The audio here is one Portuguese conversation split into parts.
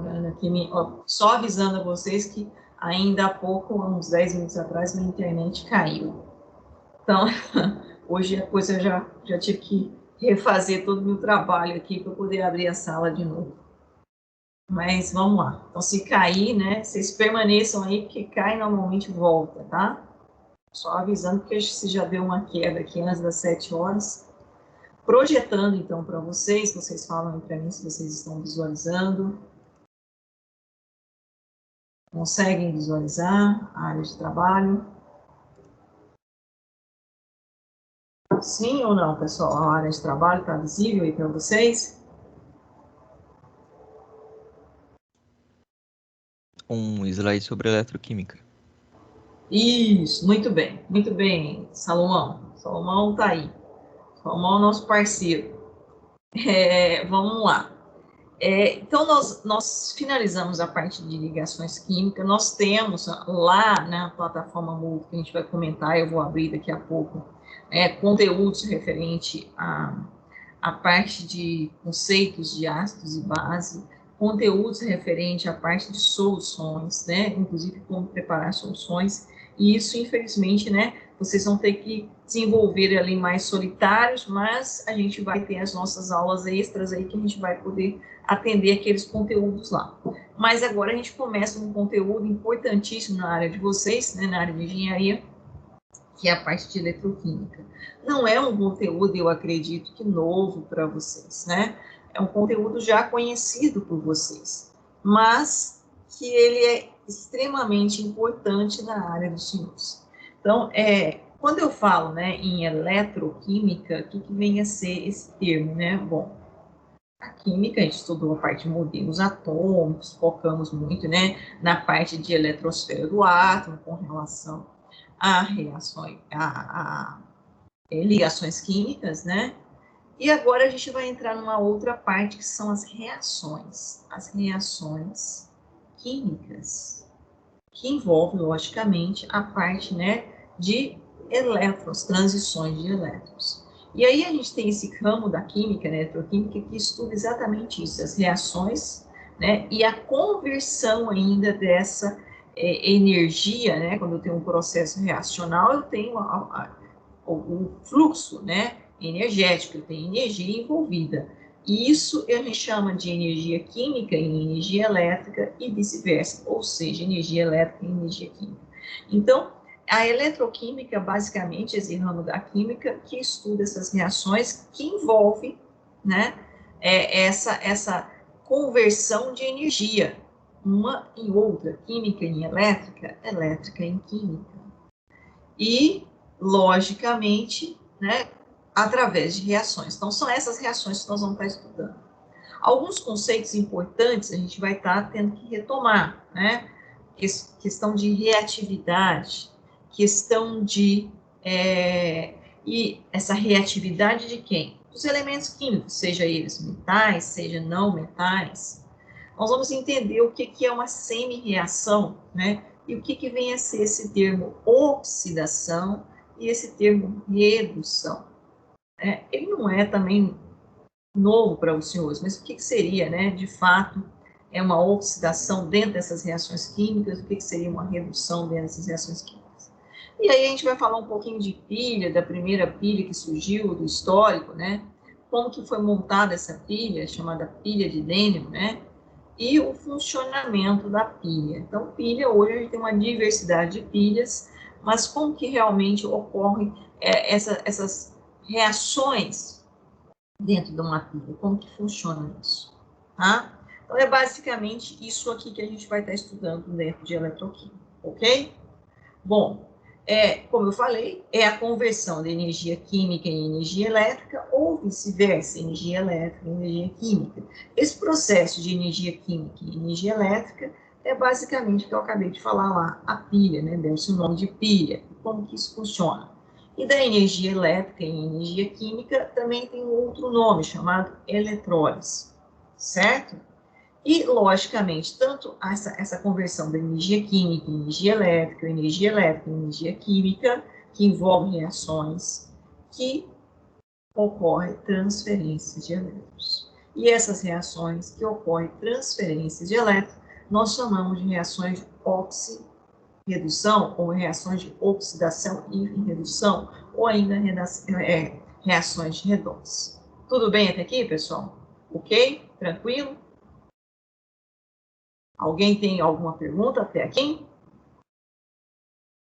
melhorando aqui, só avisando a vocês que ainda há pouco, uns 10 minutos atrás, minha internet caiu. Então, hoje a coisa já tive que refazer todo o meu trabalho aqui para poder abrir a sala de novo. Mas vamos lá. Então, se cair, né, vocês permaneçam aí, porque cai normalmente volta, tá? Só avisando, porque se já deu uma queda aqui antes das 7 horas. Projetando, então, para vocês falam para mim se vocês estão visualizando. Conseguem visualizar a área de trabalho? Sim ou não, pessoal? A área de trabalho está visível aí para vocês? Um slide sobre eletroquímica. Isso, muito bem, Salomão. Salomão está aí. Salomão é o nosso parceiro. Vamos lá. Então, nós finalizamos a parte de ligações químicas. Nós temos lá na plataforma Moodle, que a gente vai comentar, eu vou abrir daqui a pouco, conteúdos referente à parte de conceitos de ácidos e base, conteúdos referente à parte de soluções, né? Inclusive como preparar soluções. E isso, infelizmente, né, vocês vão ter que desenvolver ali mais solitários, mas a gente vai ter as nossas aulas extras aí que a gente vai poder atender aqueles conteúdos lá. Mas agora a gente começa um conteúdo importantíssimo na área de vocês, né, na área de engenharia, que é a parte de eletroquímica. Não é um conteúdo, eu acredito, que novo para vocês, né? É um conteúdo já conhecido por vocês, mas que ele é extremamente importante na área dos senhores. Então, quando eu falo, né, em eletroquímica, o que vem a ser esse termo, né? Bom, a química, a gente estudou a parte de modelos atômicos, focamos muito, né, na parte de eletrosfera do átomo, com relação a reações, ligações químicas, né? E agora a gente vai entrar numa outra parte que são as reações químicas, que envolve, logicamente, a parte, né, de elétrons, transições de elétrons. E aí a gente tem esse ramo da química, né, eletroquímica, que estuda exatamente isso, as reações, né, e a conversão ainda dessa energia, né, quando eu tenho um processo reacional, eu tenho o fluxo, né, energético, eu tenho energia envolvida. E isso a gente chama de energia química e energia elétrica e vice-versa, ou seja, energia elétrica e energia química. Então, a eletroquímica, basicamente, é esse ramo da química que estuda essas reações que envolvem, né, essa conversão de energia, uma em outra, química em elétrica, elétrica em química. E, logicamente, né, através de reações. Então, são essas reações que nós vamos estar estudando. Alguns conceitos importantes a gente vai estar tendo que retomar, né? Questão de reatividade, questão de... e essa reatividade de quem? Dos elementos químicos, seja eles metais, seja não metais. Nós vamos entender o que é uma semi-reação, né? E o que vem a ser esse termo oxidação e esse termo redução. Ele não é também novo para os senhores, mas o que seria, né, de fato, uma oxidação dentro dessas reações químicas, o que seria uma redução dentro dessas reações químicas. E aí a gente vai falar um pouquinho de pilha, da primeira pilha que surgiu, do histórico, né, como que foi montada essa pilha, chamada pilha de Dehn, né, e o funcionamento da pilha. Então, pilha, hoje a gente tem uma diversidade de pilhas, mas como que realmente ocorrem essas reações dentro de uma pilha, como que funciona isso, tá? Então, é basicamente isso aqui que a gente vai estar estudando dentro de eletroquímica, ok? Bom, como eu falei, é a conversão de energia química em energia elétrica ou vice-versa, energia elétrica em energia química. Esse processo de energia química e energia elétrica é basicamente o que eu acabei de falar lá, a pilha, né? Deu-se o nome de pilha. Como que isso funciona? E da energia elétrica em energia química também tem um outro nome, chamado eletrólise, certo? E, logicamente, tanto essa conversão da energia química em energia elétrica em energia química, que envolve reações, que ocorre transferência de elétrons. E essas reações que ocorrem transferência de elétrons, nós chamamos de reações de oxirredução, ou reações de oxidação e redução, ou ainda reações de redose. Tudo bem até aqui, pessoal? Ok? Tranquilo? Alguém tem alguma pergunta até aqui?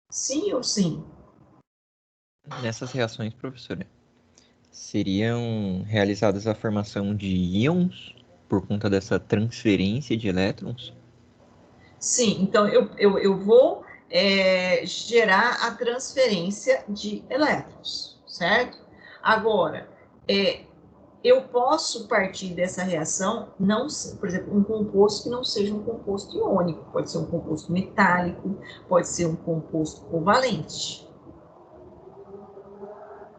Sim ou sim? Nessas reações, professora, seriam realizadas a formação de íons por conta dessa transferência de elétrons? Sim, então eu vou gerar a transferência de elétrons, certo? Agora, eu posso partir dessa reação, não, por exemplo, um composto que não seja um composto iônico, pode ser um composto metálico, pode ser um composto covalente.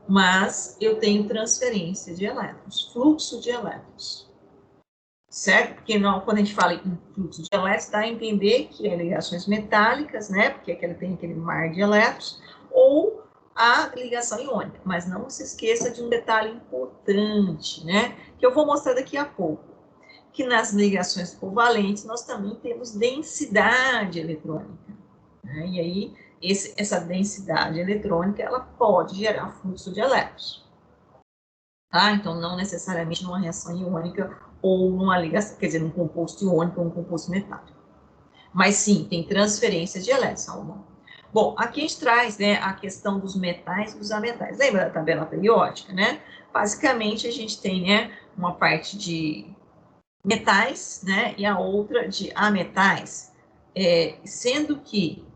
Mas eu tenho transferência de elétrons, fluxo de elétrons. Certo? Porque não, quando a gente fala em fluxo de elétrons, dá a entender que é ligações metálicas, né? Porque tem aquele mar de elétrons, ou a ligação iônica. Mas não se esqueça de um detalhe importante, né? Que eu vou mostrar daqui a pouco. Que nas ligações covalentes nós também temos densidade eletrônica. Né? E aí, essa densidade eletrônica, ela pode gerar fluxo de elétrons. Tá? Então, não necessariamente numa reação iônica ou numa ligação, quer dizer, num composto iônico ou num composto metálico. Mas sim, tem transferência de elétrons, Salomão. Bom, aqui a gente traz, né, a questão dos metais e dos ametais. Lembra da tabela periódica, né? Basicamente, a gente tem, né, uma parte de metais, né, e a outra de ametais, sendo que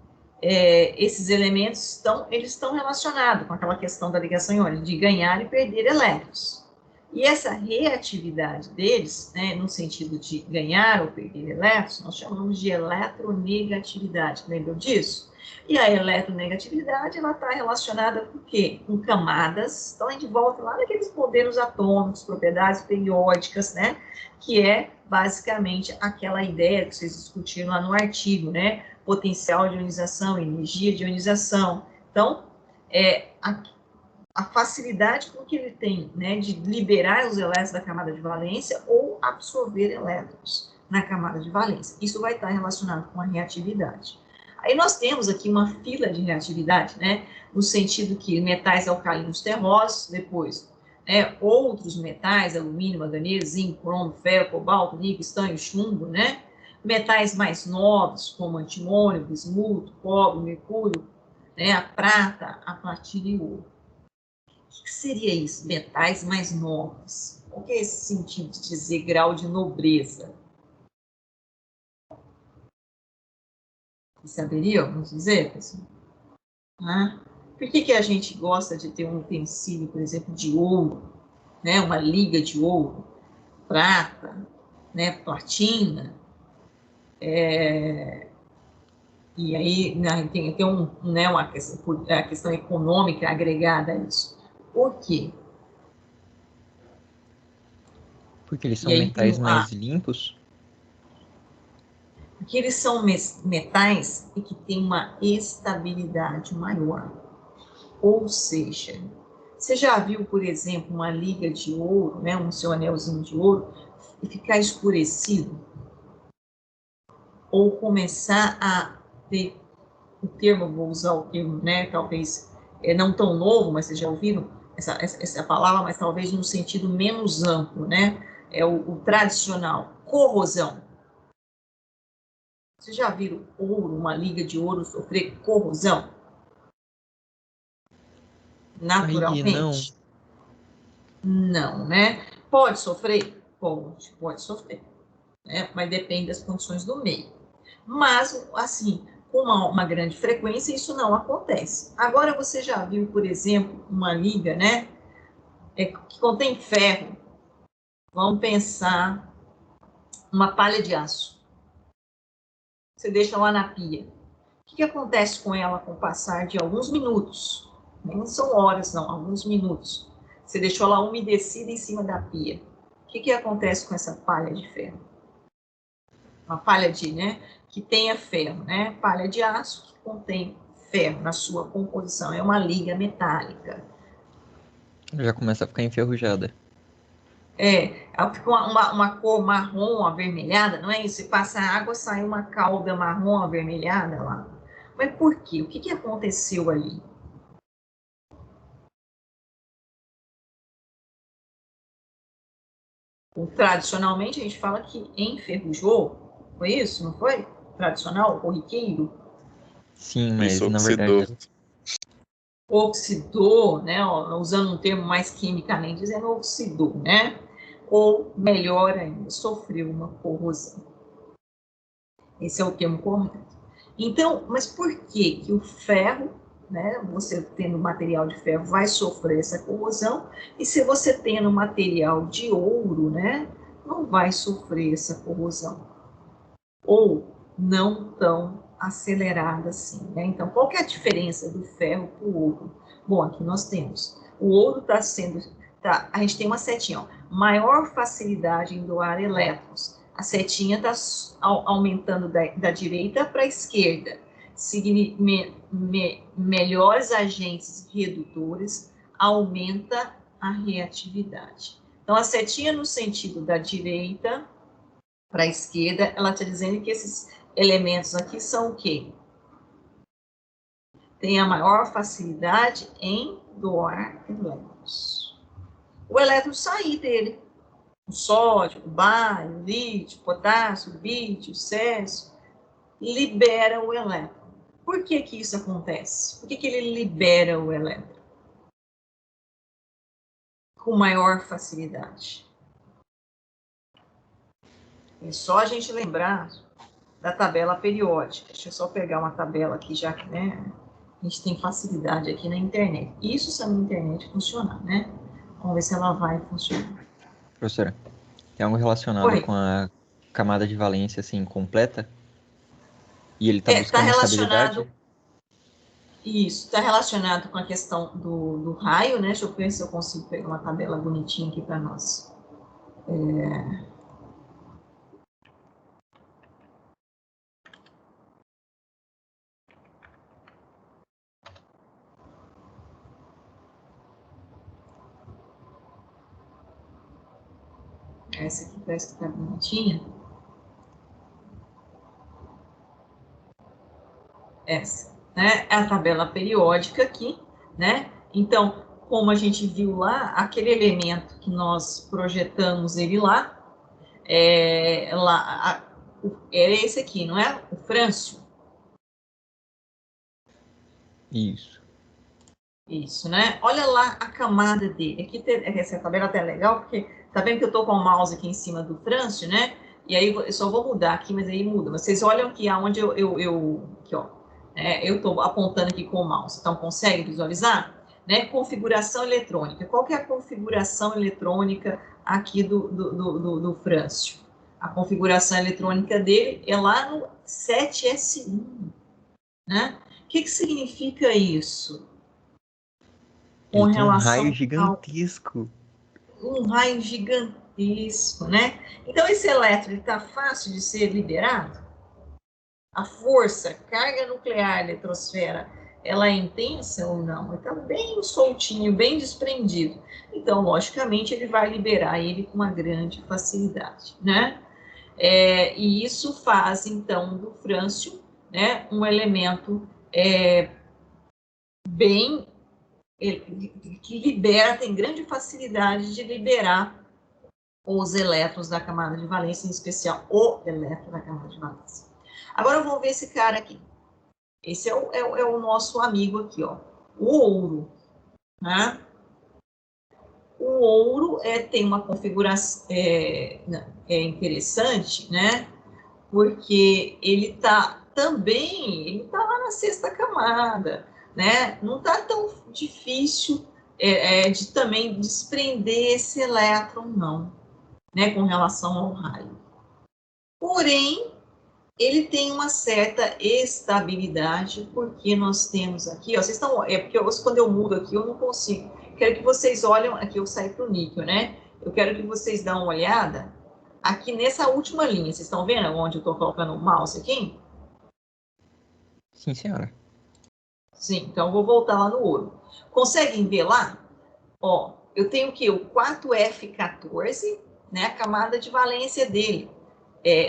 esses elementos eles estão relacionados com aquela questão da ligação iônica, de ganhar e perder elétrons. E essa reatividade deles, né, no sentido de ganhar ou perder elétrons, nós chamamos de eletronegatividade. Lembram disso? E a eletronegatividade, ela está relacionada com o quê? Com camadas. Então, a gente volta lá naqueles modelos atômicos, propriedades periódicas, né? Que é, basicamente, aquela ideia que vocês discutiram lá no artigo, né? Potencial de ionização, energia de ionização. Então, a facilidade com que ele tem, né, de liberar os elétrons da camada de valência ou absorver elétrons na camada de valência. Isso vai estar relacionado com a reatividade. Aí nós temos aqui uma fila de reatividade, né, no sentido que metais alcalinos terrosos, depois, né, outros metais, alumínio, manganês, zinco, cromo, ferro, cobalto, níquel, estanho, chumbo, né, metais mais nobres, como antimônio, bismuto, cobre, mercúrio, né, a prata, a platina e o ouro. O que seria isso? Metais mais nobres. Qual que é esse sentido de dizer grau de nobreza? Você saberia, vamos dizer, pessoal? Ah, por que a gente gosta de ter um utensílio, por exemplo, de ouro, né? Uma liga de ouro, prata, né? Platina, e aí né, tem né, uma questão, a questão econômica agregada a isso. Por quê? Porque eles E são aí tem metais mais limpos? porque eles são metais e que têm uma estabilidade maior. Ou seja, você já viu, por exemplo, uma liga de ouro, né, um seu anelzinho de ouro, e ficar escurecido? Ou começar a ter o termo, vou usar o termo, né, talvez não tão novo, mas vocês já ouviram essa palavra, mas talvez num sentido menos amplo, né? É o tradicional, corrosão. Vocês já viram ouro, uma liga de ouro sofrer corrosão? Aí não. Naturalmente? Não, né? Pode sofrer? Pode sofrer, né? Mas depende das condições do meio. Mas, assim, com uma grande frequência, isso não acontece. Agora, você já viu, por exemplo, uma liga, né? Que contém ferro. Vamos pensar uma palha de aço. Você deixa lá na pia. O que acontece com ela com o passar de alguns minutos? Nem são horas, não, alguns minutos. Você deixou ela umedecida em cima da pia. O que acontece com essa palha de ferro? Uma palha né, que tenha ferro, né? Palha de aço que contém ferro na sua composição. É uma liga metálica. Já começa a ficar enferrujada. Fica uma cor marrom avermelhada, não é isso? Você passa a água, sai uma calda marrom avermelhada lá. Mas por quê? O que aconteceu ali? Tradicionalmente, a gente fala que enferrujou. Foi isso, não foi? Tradicional, corriqueiro? Sim, mas Isso na oxidou. verdade... Oxidou, né? Usando um termo mais quimicamente dizendo, oxidou, né? Ou, melhor ainda, sofreu uma corrosão. Esse é o termo correto. Então, mas por que que o ferro, né, você tendo material de ferro, vai sofrer essa corrosão, e se você tendo material de ouro, né, não vai sofrer essa corrosão? Ou não tão acelerada assim, né? Então, qual que é a diferença do ferro para o ouro? Bom, aqui nós temos, o ouro está sendo, a gente tem uma setinha, ó, maior facilidade em doar elétrons. A setinha está aumentando da direita para a esquerda. Melhores agentes redutores, aumenta a reatividade. Então, a setinha no sentido da direita para a esquerda, ela está dizendo que esses elementos aqui são o quê? Tem a maior facilidade em doar elétrons. O elétron sair dele. O sódio, o bário, o lítio, o potássio, o bítio, o césio, libera o elétron. Por que que isso acontece? Por que que ele libera o elétron com maior facilidade? É só a gente lembrar da tabela periódica. Deixa eu só pegar uma tabela aqui, já que, né, a gente tem facilidade aqui na internet. Isso se a minha internet funcionar, né? Vamos ver se ela vai funcionar. Professora, tem algo relacionado Oi. com a camada de valência assim completa? E ele está Tá buscando relacionado. estabilidade? Isso, está relacionado com a questão do raio, né? Deixa eu ver se eu consigo pegar uma tabela bonitinha aqui para nós. Essa aqui parece que está bonitinha. Essa, né? É a tabela periódica aqui, né? Então, como a gente viu lá, aquele elemento que nós projetamos ele lá, era esse aqui, não é? O frâncio. Isso. Isso, né? Olha lá a camada dele. Aqui essa tabela até é legal, porque tá vendo que eu tô com o mouse aqui em cima do frâncio, né? E aí eu só vou mudar aqui, mas aí muda. Mas vocês olham aqui aonde aqui, ó. Eu tô apontando aqui com o mouse. Então, consegue visualizar? Né? Configuração eletrônica. Qual que é a configuração eletrônica aqui do frâncio? A configuração eletrônica dele é lá no 7S1, né? O que significa isso? Com Ele tem um raio relação gigantesco. um raio gigantesco, né? Então, esse elétron está fácil de ser liberado? A força, carga nuclear, eletrosfera, ela é intensa ou não? Ele está bem soltinho, bem desprendido. Então, logicamente, ele vai liberar ele com uma grande facilidade, né? E isso faz, então, do frâncio, né, um elemento bem que libera, tem grande facilidade de liberar os elétrons da camada de valência, em especial o elétron da camada de valência. Agora vamos ver esse cara aqui. Esse é o nosso amigo aqui, ó, o ouro, né? O ouro tem uma configuração interessante, né? Porque ele tá também, ele tá lá na sexta camada, né? Não tá tão difícil de também desprender esse elétron, não, né? Com relação ao raio. Porém, ele tem uma certa estabilidade, porque nós temos aqui, ó, vocês estão, porque quando eu mudo aqui, eu não consigo. Quero que vocês olhem, aqui eu saí para o níquel, né? Eu quero que vocês dêem uma olhada aqui nessa última linha. Vocês estão vendo onde eu estou colocando o mouse aqui? Sim, senhora. Sim, então eu vou voltar lá no ouro. Conseguem ver lá? Ó, eu tenho o quê? O 4F14, né? A camada de valência dele.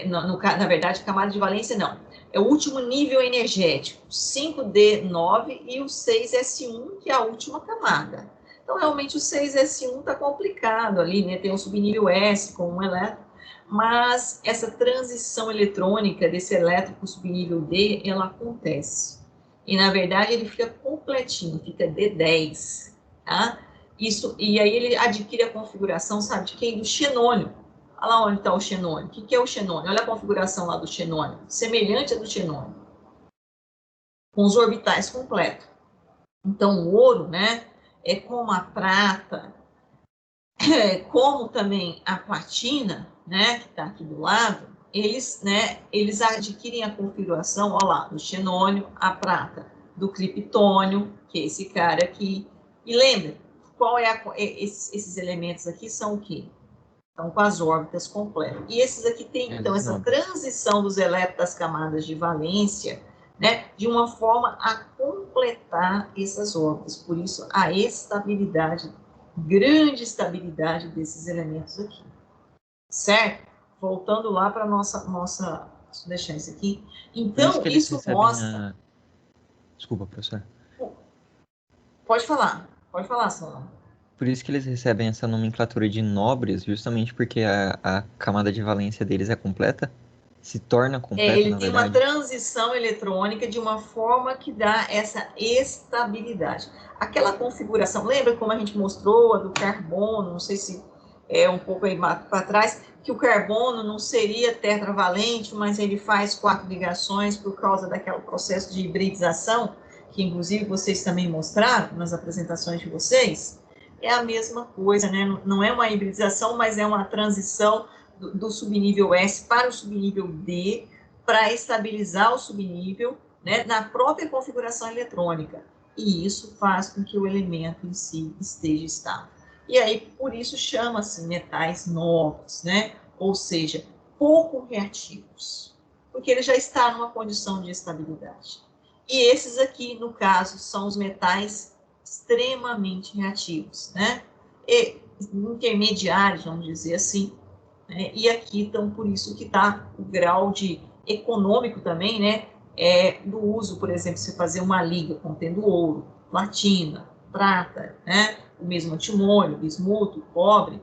Na verdade, camada de valência não. É o último nível energético, 5D9 e o 6S1, que é a última camada. Então, realmente, o 6S1 está complicado ali, né? Tem um subnível S com um elétron, mas essa transição eletrônica desse elétron para o subnível D, ela acontece. E, na verdade, ele fica completinho, fica D10, tá? E aí ele adquire a configuração, sabe de quem? Do xenônio. Olha lá onde está o xenônio. O que é o xenônio? Olha a configuração lá do xenônio. Semelhante à do xenônio. Com os orbitais completos. Então, o ouro, né? É como a prata, como também a platina, né? Que está aqui do lado. Eles adquirem a configuração, olha lá, do xenônio, a prata, do criptônio, que é esse cara aqui. E lembra, esses elementos aqui são o quê? Então, com as órbitas completas. E esses aqui têm, então, essa transição dos elétrons das camadas de valência, né, de uma forma a completar essas órbitas. Por isso, a estabilidade, grande estabilidade desses elementos aqui. Certo? Voltando lá para a nossa... Deixa eu deixar isso aqui. Então, isso mostra... Desculpa, professor. Pode falar, Solano. Por isso que eles recebem essa nomenclatura de nobres, justamente porque a camada de valência deles é completa? Se torna completa, ele na tem verdade? uma transição eletrônica de uma forma que dá essa estabilidade. Aquela configuração, lembra como a gente mostrou a do carbono, não sei se é um pouco aí para trás, que o carbono não seria tetravalente, mas ele faz 4 ligações por causa daquele processo de hibridização, que inclusive vocês também mostraram nas apresentações de vocês. É a mesma coisa, né? Não é uma hibridização, mas é uma transição do subnível S para o subnível D, para estabilizar o subnível, né, na própria configuração eletrônica. E isso faz com que o elemento em si esteja estável. E aí, por isso, chama-se metais novos, né? Ou seja, pouco reativos, porque ele já está numa condição de estabilidade. E esses aqui, no caso, são os metais extremamente reativos, né? E intermediários, vamos dizer assim, né? E aqui, então, por isso que está o grau de econômico também, né? Do uso, por exemplo, você fazer uma liga contendo ouro, platina, prata, né? O mesmo antimônio, bismuto, cobre,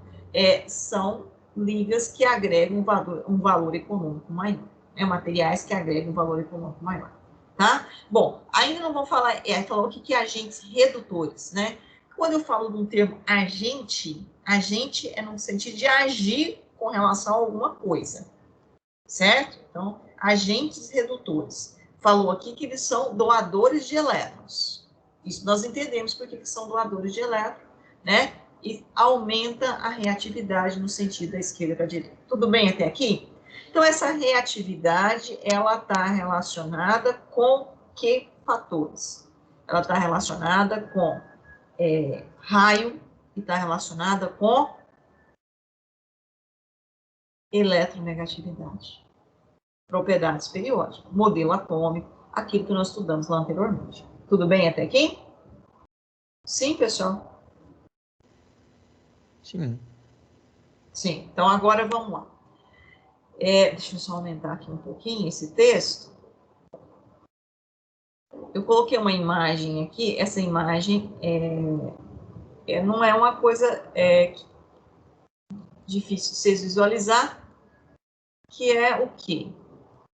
são ligas que agregam um valor econômico maior, né? Materiais que agregam um valor econômico maior, tá? Bom, ainda não vou falar, falar o que é agentes redutores, né? Quando eu falo de um termo agente é no sentido de agir com relação a alguma coisa, certo? Então, agentes redutores. Falou aqui que eles são doadores de elétrons. Isso nós entendemos porque são doadores de elétrons, né? E aumenta a reatividade no sentido da esquerda para a direita. Tudo bem até aqui? Então, essa reatividade, ela está relacionada com que fatores? Ela está relacionada com raio, e está relacionada com eletronegatividade, propriedades periódicas, modelo atômico, aquilo que nós estudamos lá anteriormente. Tudo bem até aqui? Sim, pessoal? Sim. Sim, então agora vamos lá. Deixa eu só aumentar aqui um pouquinho esse texto. Eu coloquei uma imagem aqui, essa imagem não é uma coisa difícil de vocês visualizar, que é o quê?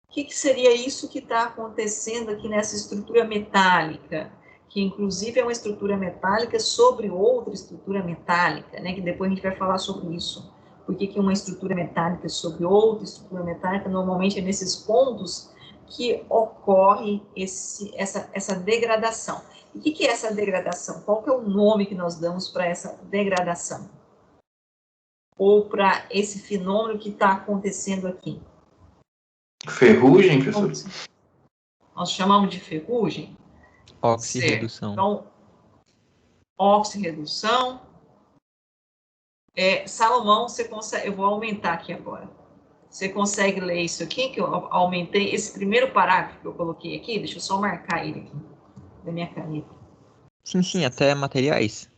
O que seria isso que está acontecendo aqui nessa estrutura metálica? Que, inclusive, é uma estrutura metálica sobre outra estrutura metálica, né? Que depois a gente vai falar sobre isso. Por que uma estrutura metálica sobre outra estrutura metálica? Normalmente é nesses pontos que ocorre essa degradação. E o que é essa degradação? Qual que é o nome que nós damos para essa degradação? Ou para esse fenômeno que está acontecendo aqui? Ferrugem, professor? Nós chamamos de ferrugem. Oxirredução. Então, oxirredução. Salomão, você consegue, eu vou aumentar aqui agora. Você consegue ler isso aqui, que eu aumentei, esse primeiro parágrafo que eu coloquei aqui, deixa eu só marcar ele aqui, da minha caneta. Sim, até materiais.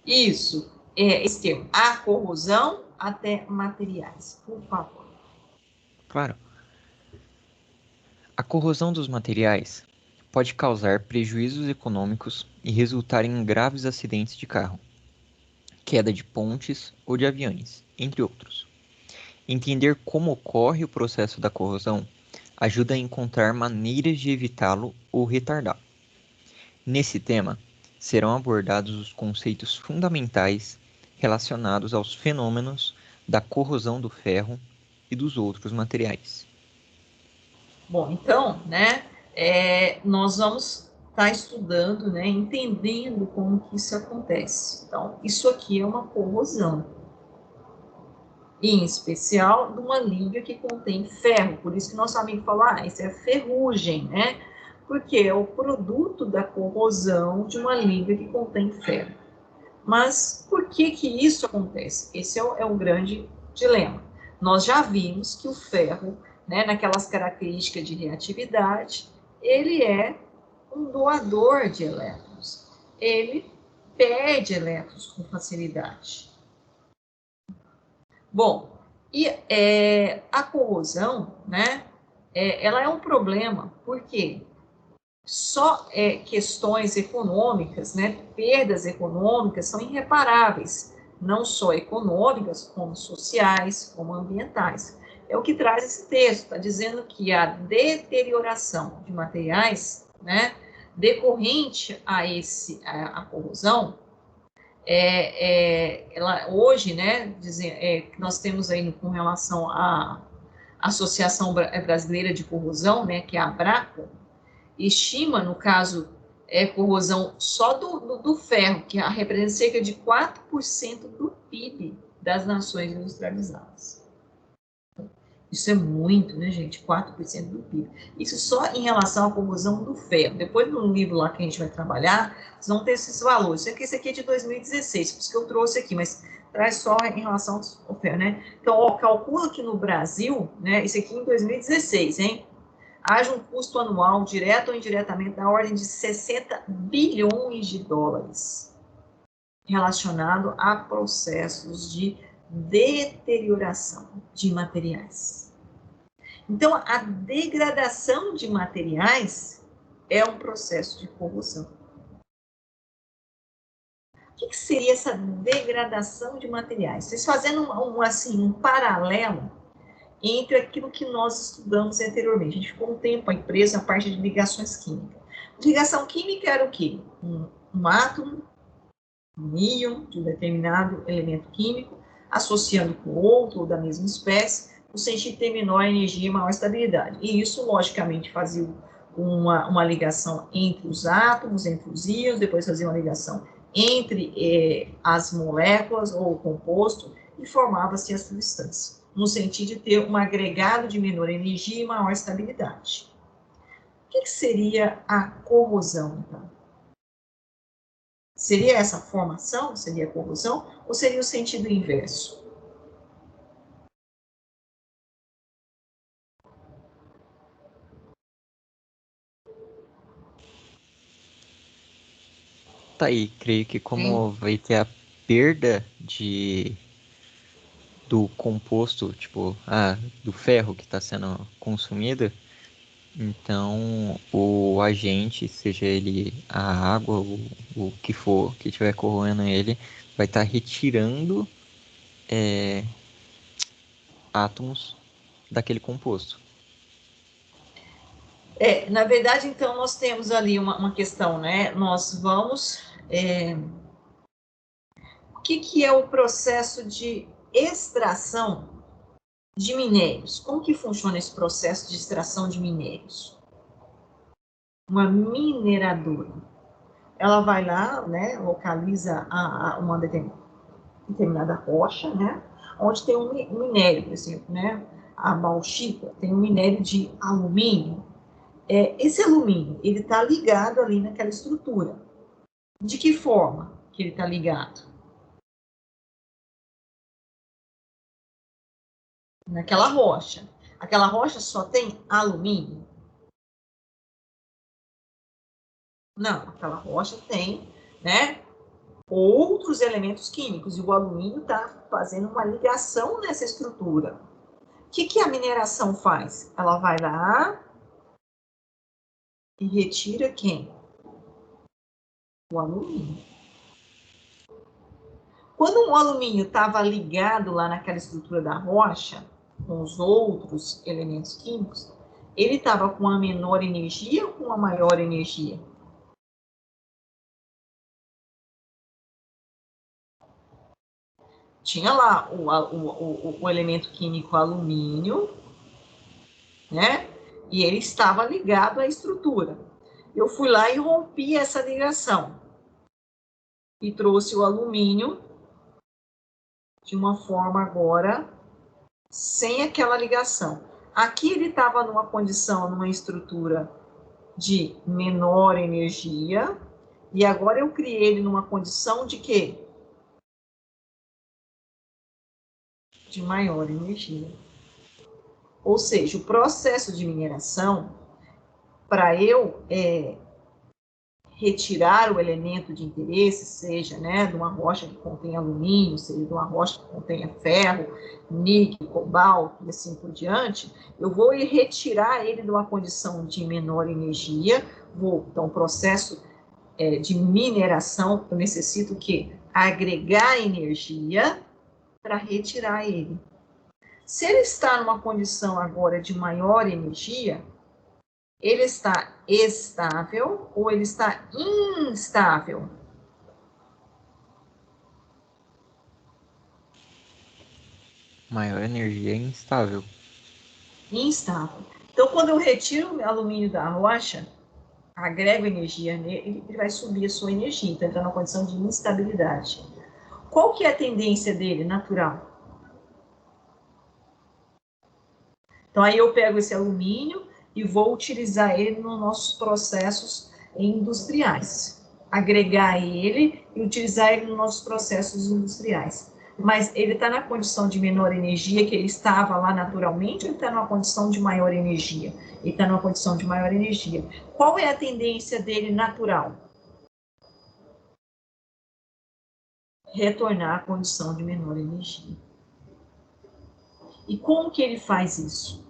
Isso, esse termo, a corrosão até materiais, por favor. Claro. A corrosão dos materiais pode causar prejuízos econômicos e resultar em graves acidentes de carro, queda de pontes ou de aviões, entre outros. Entender como ocorre o processo da corrosão ajuda a encontrar maneiras de evitá-lo ou retardá-lo. Nesse tema, serão abordados os conceitos fundamentais relacionados aos fenômenos da corrosão do ferro e dos outros materiais. Bom, então, né, nós vamos estar estudando, né, entendendo como que isso acontece. Então, isso aqui é uma corrosão, em especial de uma liga que contém ferro. Por isso que nosso amigo falou, isso é ferrugem, né? Porque é o produto da corrosão de uma liga que contém ferro. Mas por que que isso acontece? Esse é o grande dilema. Nós já vimos que o ferro, né, naquelas características de reatividade, ele é um doador de elétrons. Ele perde elétrons com facilidade. Bom, e a corrosão, né, ela é um problema, porque só questões econômicas, né, perdas econômicas são irreparáveis, não só econômicas, como sociais, como ambientais. É o que traz esse texto, está dizendo que a deterioração de materiais, né, decorrente a corrosão, ela hoje, né, nós temos aí com relação à Associação Brasileira de Corrosão, né, que é a ABRACO, estima, no caso, corrosão só do ferro, que representa cerca de 4% do PIB das nações industrializadas. Isso é muito, né, gente? 4% do PIB. Isso só em relação à corrosão do ferro. Depois, no livro lá que a gente vai trabalhar, vocês vão ter esses valores. Esse aqui é de 2016, por isso que eu trouxe aqui, mas traz só em relação ao ferro, né? Então, ó, calcula que no Brasil, né, isso aqui em 2016, hein? Haja um custo anual, direto ou indiretamente, da ordem de 60 bilhões de dólares relacionado a processos de deterioração de materiais. Então, a degradação de materiais é um processo de corrosão. O que seria essa degradação de materiais? Vocês fazendo um paralelo entre aquilo que nós estudamos anteriormente. A gente ficou um tempo a empresa na parte de ligações químicas. Ligação química era o quê? Um átomo, um íon de um determinado elemento químico, associando com outro ou da mesma espécie, no sentido de ter menor energia e maior estabilidade. E isso, logicamente, fazia uma ligação entre os átomos, entre os íons, depois fazia uma ligação entre as moléculas ou o composto e formava-se a substância, no sentido de ter um agregado de menor energia e maior estabilidade. O que seria a corrosão, então? Seria essa formação? Seria a corrosão? Ou seria o sentido inverso? Tá aí, creio que como vai ter a perda do composto, tipo, do ferro que está sendo consumido, então o agente, seja ele a água ou o que for que estiver corroendo ele, vai estar retirando átomos daquele composto. Na verdade, então, nós temos ali uma questão, né? Nós vamos... o que é o processo de extração de minérios? Como que funciona esse processo de extração de minérios? Uma mineradora. Ela vai lá, né, localiza uma determinada rocha, né, onde tem um minério, por exemplo, né, a bauxita tem um minério de alumínio. Esse alumínio, ele está ligado ali naquela estrutura. De que forma que ele está ligado? Naquela rocha. Aquela rocha só tem alumínio? Não, aquela rocha tem, né, outros elementos químicos, e o alumínio está fazendo uma ligação nessa estrutura. O que a mineração faz? Ela vai lá e retira quem? O alumínio. Quando o alumínio estava ligado lá naquela estrutura da rocha, com os outros elementos químicos, ele estava com uma menor energia ou com uma maior energia? Tinha lá o elemento químico alumínio, né? E ele estava ligado à estrutura. Eu fui lá e rompi essa ligação. E trouxe o alumínio de uma forma agora sem aquela ligação. Aqui ele estava numa condição, numa estrutura de menor energia, e agora eu criei ele numa condição de quê? De maior energia. Ou seja, o processo de mineração, para eu retirar o elemento de interesse, seja, né, de uma rocha que contém alumínio, seja de uma rocha que contenha ferro, níquel, cobalto e assim por diante, eu vou retirar ele de uma condição de menor energia, então, o processo de mineração, eu necessito que agregar energia para retirar ele. Se ele está numa condição agora de maior energia, ele está estável ou ele está instável? Maior energia é instável. Instável. Então, quando eu retiro o alumínio da rocha, agrego energia nele, ele vai subir a sua energia, então entra numa condição de instabilidade. Qual que é a tendência dele, natural? Então, aí eu pego esse alumínio e vou utilizar ele nos nossos processos industriais. Agregar ele e utilizar ele nos nossos processos industriais. Mas ele está na condição de menor energia que ele estava lá naturalmente, ou ele está numa condição de maior energia? Ele está numa condição de maior energia. Qual é a tendência dele natural? Retornar à condição de menor energia. E como que ele faz isso?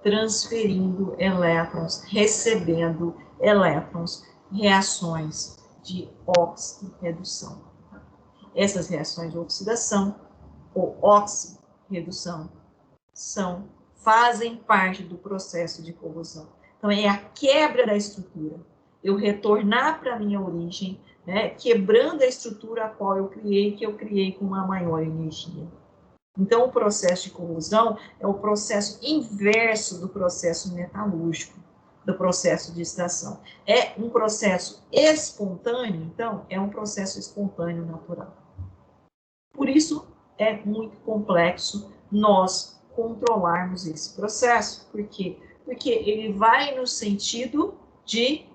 Transferindo elétrons, recebendo elétrons, reações de oxirredução. Essas reações de oxidação ou oxirredução fazem parte do processo de corrosão. Então, é a quebra da estrutura. Eu retornar para a minha origem, né, quebrando a estrutura a qual eu criei, que eu criei com uma maior energia. Então, o processo de corrosão é o processo inverso do processo metalúrgico, do processo de extração. É um processo espontâneo, então, é um processo espontâneo natural. Por isso, é muito complexo nós controlarmos esse processo. Por quê? Porque ele vai no sentido de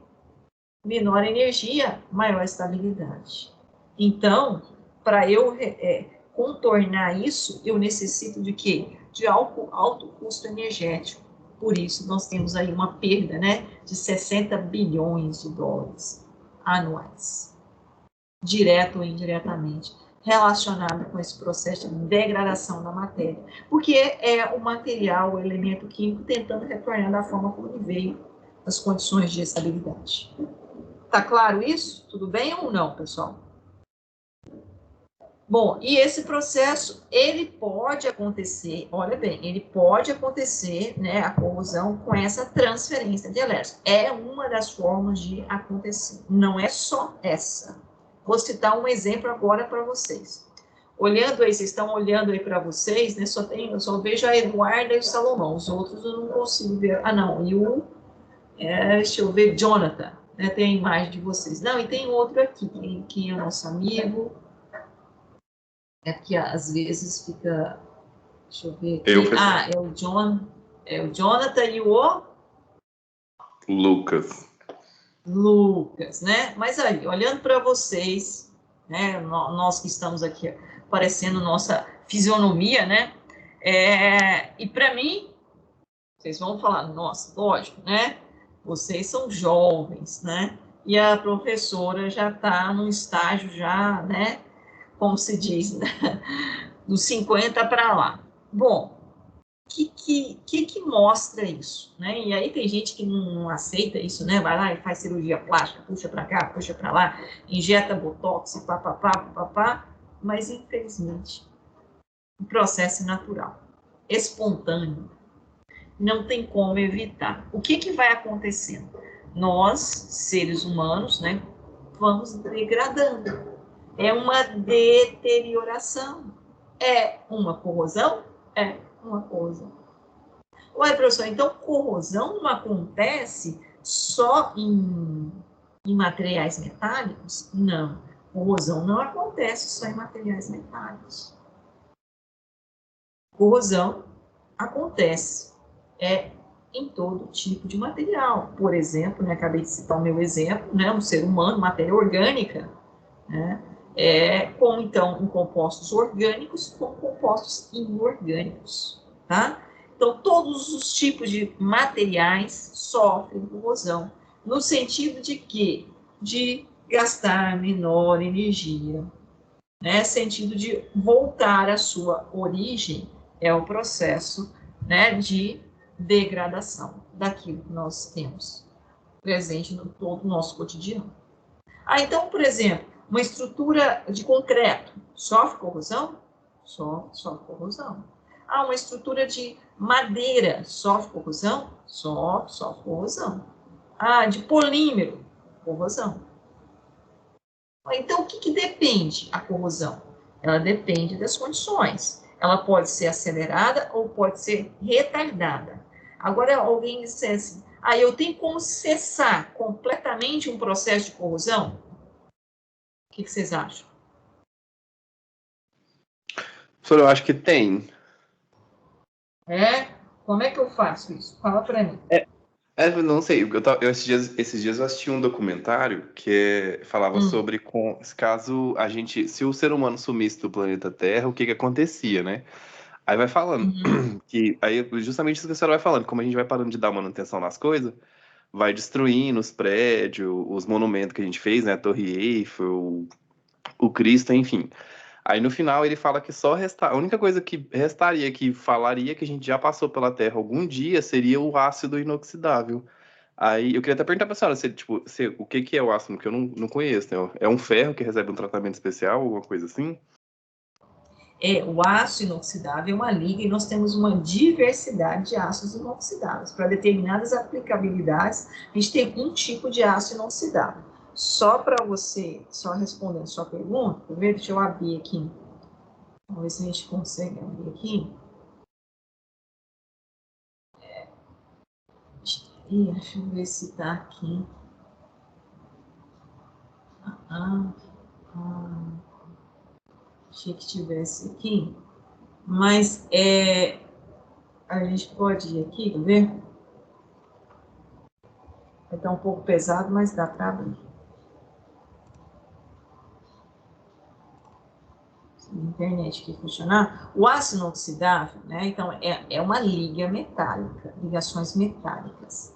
menor energia, maior estabilidade. Então, para eu contornar isso, eu necessito de quê? De alto custo energético. Por isso, nós temos aí uma perda, né, de 60 bilhões de dólares anuais, direto ou indiretamente, relacionado com esse processo de degradação da matéria, porque é o material, o elemento químico, tentando retornar da forma como ele veio, nas condições de estabilidade. Tá claro isso? Tudo bem ou não, pessoal? Bom, e esse processo, ele pode acontecer, olha bem, ele pode acontecer, né, a corrosão com essa transferência de elétrons. É uma das formas de acontecer, não é só essa. Vou citar um exemplo agora para vocês. Olhando aí, vocês estão olhando aí para vocês, né, eu só vejo a Eduarda e o Salomão, os outros eu não consigo ver. Ah, não, e o, deixa eu ver, Jonathan, né, tem a imagem de vocês. Não, e tem outro aqui, quem é o nosso amigo. É porque às vezes fica, deixa eu ver aqui. É o Jonathan e o Lucas, né? Mas aí, olhando para vocês, né, nós que estamos aqui aparecendo nossa fisionomia, né? E para mim, vocês vão falar, nossa, lógico, né? Vocês são jovens, né? e a professora já está no estágio já, né, como se diz, né, dos 50 para lá. Bom, o que mostra isso, né? E aí tem gente que não aceita isso, né? Vai lá e faz cirurgia plástica, puxa para cá, puxa para lá, injeta botox, papapá, mas infelizmente o processo é natural, espontâneo, não tem como evitar. O que vai acontecendo? Nós, seres humanos, né, vamos degradando. É uma deterioração. É uma corrosão? É uma corrosão. Ué, professor, então corrosão não acontece só em materiais metálicos? Não. Corrosão não acontece só em materiais metálicos. Corrosão acontece em todo tipo de material. Por exemplo, né, acabei de citar o meu exemplo, né, um ser humano, matéria orgânica, né, com, então, em compostos orgânicos com compostos inorgânicos, tá? Então, todos os tipos de materiais sofrem corrosão, no sentido de quê? De gastar menor energia, né? Sentido de voltar à sua origem, é o processo, né, de degradação daquilo que nós temos presente no todo o nosso cotidiano. Então, por exemplo, uma estrutura de concreto sofre corrosão? Sofre corrosão. Uma estrutura de madeira sofre corrosão? Sofre corrosão. De polímero, corrosão. Então, o que depende a corrosão? Ela depende das condições. Ela pode ser acelerada ou pode ser retardada. Agora, alguém dissesse, eu tenho como cessar completamente um processo de corrosão? O que vocês acham? Professor, eu acho que tem. Como é que eu faço isso? Fala para mim. Não sei, esses dias eu assisti um documentário que falava sobre caso se o ser humano sumisse do planeta Terra, o que acontecia, né? Aí vai falando aí justamente isso que a senhora vai falando, como a gente vai parando de dar manutenção nas coisas, vai destruindo os prédios, os monumentos que a gente fez, né? A Torre Eiffel, o Cristo, enfim. Aí no final ele fala que a única coisa que restaria, que falaria que a gente já passou pela Terra algum dia, seria o ácido inoxidável. Aí eu queria até perguntar pra senhora, o que é o ácido, que eu não conheço, né? É um ferro que recebe um tratamento especial, alguma coisa assim? O ácido inoxidável é uma liga e nós temos uma diversidade de ácidos inoxidáveis. Para determinadas aplicabilidades, a gente tem um tipo de ácido inoxidável. Só respondendo sua pergunta, deixa eu abrir aqui. Vamos ver se a gente consegue abrir aqui. Deixa eu ver se está aqui. Achei que tivesse aqui. Mas a gente pode ir aqui, quer ver? Vai estar um pouco pesado, mas dá para abrir. Se a internet aqui funcionar. O ácido inoxidável, né? Então, é uma liga metálica, ligações metálicas.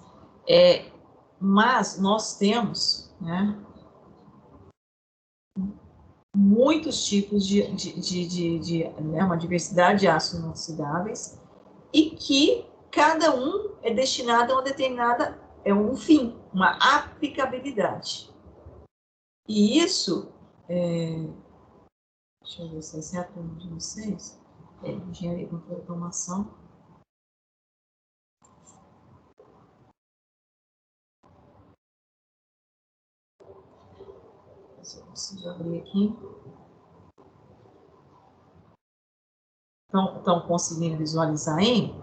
Mas nós temos, né, muitos tipos né, uma diversidade de ácidos inoxidáveis e que cada um é destinado a uma determinada, um fim, uma aplicabilidade. E isso, deixa eu ver se é certo o de vocês, engenharia e controle de automação. Se eu consigo abrir aqui. Estão conseguindo visualizar aí?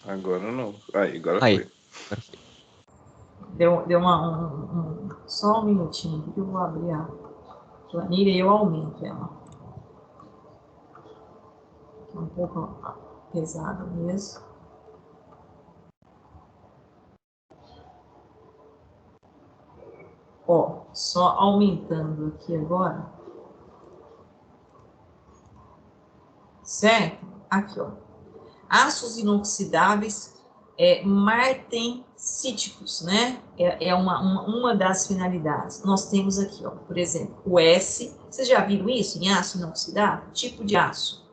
Agora não. Agora Aí. foi. Deu só um minutinho aqui que eu vou abrir a planilha e eu aumento ela. É um pouco pesada mesmo. Só aumentando aqui agora. Certo? Aqui, Ácidos inoxidáveis martensíticos, né? É uma das finalidades. Nós temos aqui, ó, por exemplo, o S. Vocês já viram isso em aço inoxidável? Tipo de aço.